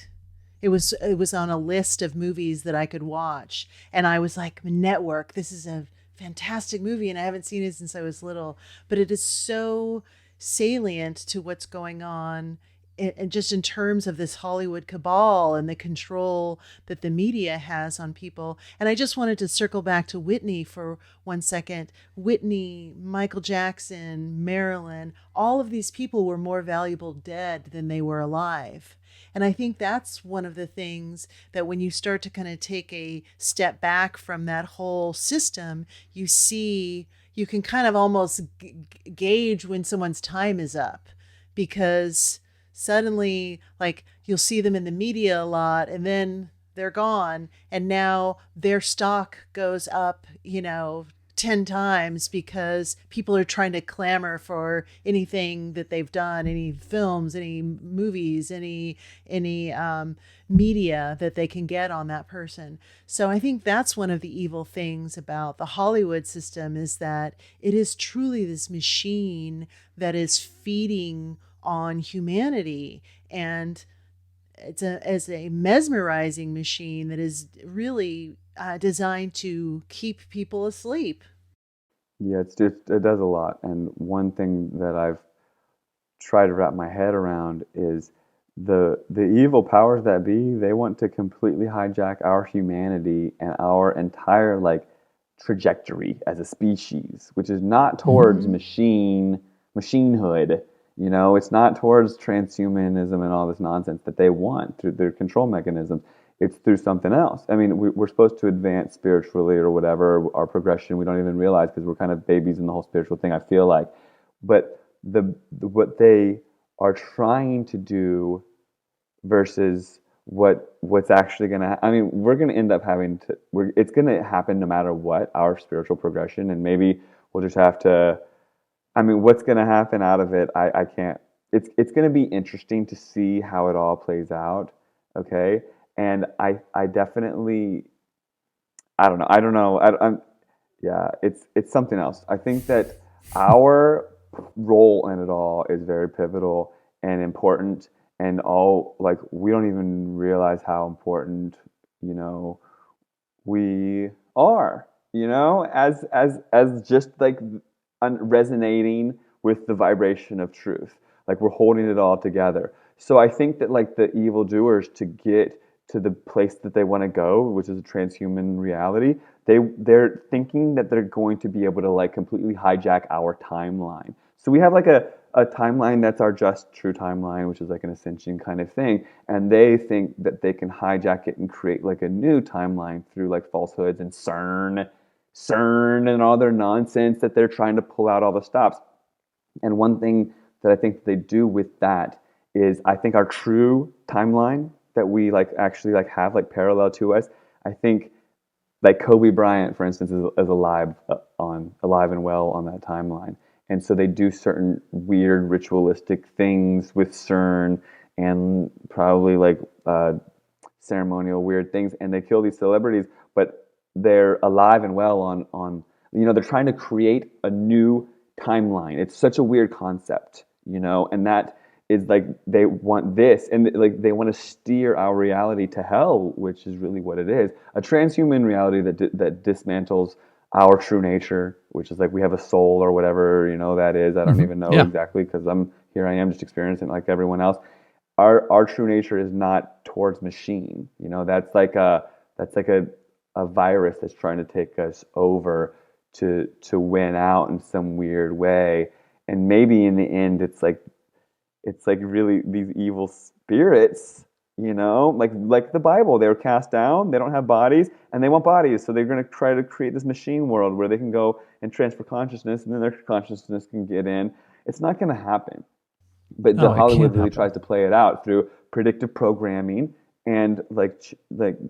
It was on a list of movies that I could watch, and I was like, Network, this is a fantastic movie, and I haven't seen it since I was little, but it is so salient to what's going on, and just in terms of this Hollywood cabal and the control that the media has on people. And I just wanted to circle back to Whitney for 1 second. Whitney, Michael Jackson, Marilyn, all of these people were more valuable dead than they were alive. And I think that's one of the things that when you start to kind of take a step back from that whole system, you can kind of almost gauge when someone's time is up, because suddenly, like, you'll see them in the media a lot and then they're gone, and now their stock goes up, 10 times because people are trying to clamor for anything that they've done, any films, any movies, any media that they can get on that person. So I think that's one of the evil things about the Hollywood system, is that it is truly this machine that is feeding on humanity, and it's a mesmerizing machine that is really designed to keep people asleep. Yeah, it does a lot. And one thing that I've tried to wrap my head around is the evil powers that be, they want to completely hijack our humanity and our entire like trajectory as a species, which is not towards machinehood. You know, it's not towards transhumanism and all this nonsense that they want through their control mechanisms. It's through something else. I mean, we're supposed to advance spiritually or whatever, our progression. We don't even realize because we're kind of babies in the whole spiritual thing, I feel like. But what they are trying to do versus what's actually going to I mean, we're going to end up having to, it's going to happen no matter what, our spiritual progression, and maybe we'll just have to, I mean, what's going to happen out of it, I can't, it's going to be interesting to see how it all plays out, okay? And I definitely, I don't know, yeah, it's something else. I think that our role in it all is very pivotal and important, and all, like, we don't even realize how important, you know, we are, you know, as just like resonating with the vibration of truth. Like, we're holding it all together. So I think that, like, the evildoers, to get to the place that they want to go, which is a transhuman reality, they're thinking that they're going to be able to, like, completely hijack our timeline. So we have like a timeline that's our just true timeline, which is like an ascension kind of thing, and they think that they can hijack it and create like a new timeline through like falsehoods and CERN and all their nonsense that they're trying to pull out all the stops. And one thing that I think they do with that is, I think our true timeline that we like actually like have like parallel to us, I think like Kobe Bryant, for instance, is alive and well on that timeline. And so they do certain weird ritualistic things with CERN and probably like ceremonial weird things, and they kill these celebrities, but they're alive and well on you know, they're trying to create a new timeline. It's such a weird concept, you know, and that is like, they want this, and like they want to steer our reality to hell, which is really what it is. A transhuman reality that dismantles our true nature, which is like we have a soul or whatever, you know, that is. I don't even know exactly, because I am just experiencing it like everyone else. Our true nature is not towards machine. You know, that's like a virus that's trying to take us over to win out in some weird way. And maybe in the end it's like really these evil spirits, you know, like the Bible, they were cast down, they don't have bodies, and they want bodies, so they're going to try to create this machine world where they can go and transfer consciousness, and then their consciousness can get in. It's not going to happen. But Hollywood really tries to play it out through predictive programming and like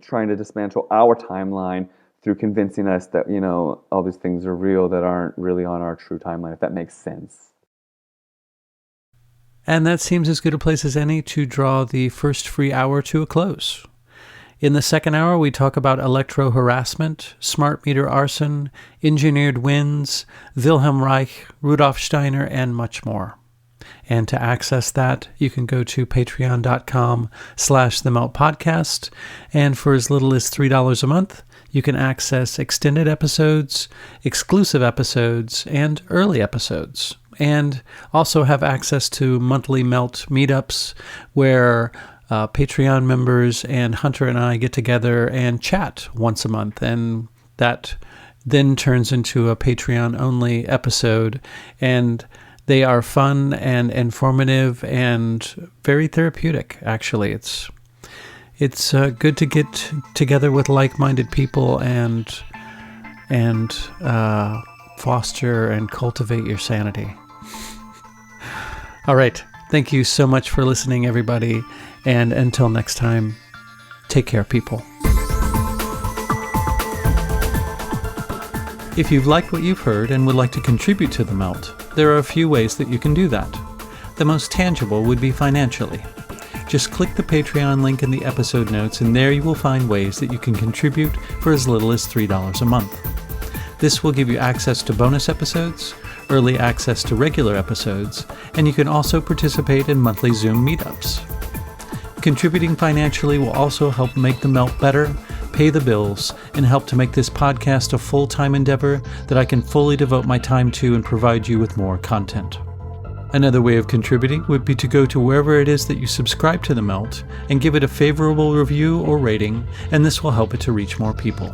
trying to dismantle our timeline through convincing us that, you know, all these things are real that aren't really on our true timeline, if that makes sense. And that seems as good a place as any to draw the first free hour to a close. In the second hour, we talk about electro-harassment, smart meter arson, engineered winds, Wilhelm Reich, Rudolf Steiner, and much more. And to access that, you can go to patreon.com/themeltpodcast, and for as little as $3 a month, you can access extended episodes, exclusive episodes, and early episodes. And also have access to monthly Melt meetups where Patreon members and Hunter and I get together and chat once a month. And that then turns into a Patreon-only episode. And they are fun and informative and very therapeutic, actually. It's good to get together with like-minded people and foster and cultivate your sanity. All right. Thank you so much for listening, everybody. And until next time, take care, people. If you've liked what you've heard and would like to contribute to The Melt, there are a few ways that you can do that. The most tangible would be financially. Just click the Patreon link in the episode notes, and there you will find ways that you can contribute for as little as $3 a month. This will give you access to bonus episodes, early access to regular episodes, and you can also participate in monthly Zoom meetups. Contributing financially will also help make The Melt better, pay the bills, and help to make this podcast a full-time endeavor that I can fully devote my time to and provide you with more content. Another way of contributing would be to go to wherever it is that you subscribe to The Melt and give it a favorable review or rating, and this will help it to reach more people.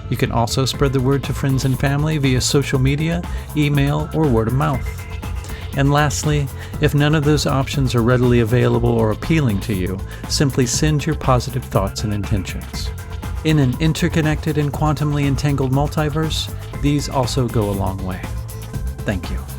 You can also spread the word to friends and family via social media, email, or word of mouth. And lastly, if none of those options are readily available or appealing to you, simply send your positive thoughts and intentions. In an interconnected and quantumly entangled multiverse, these also go a long way. Thank you.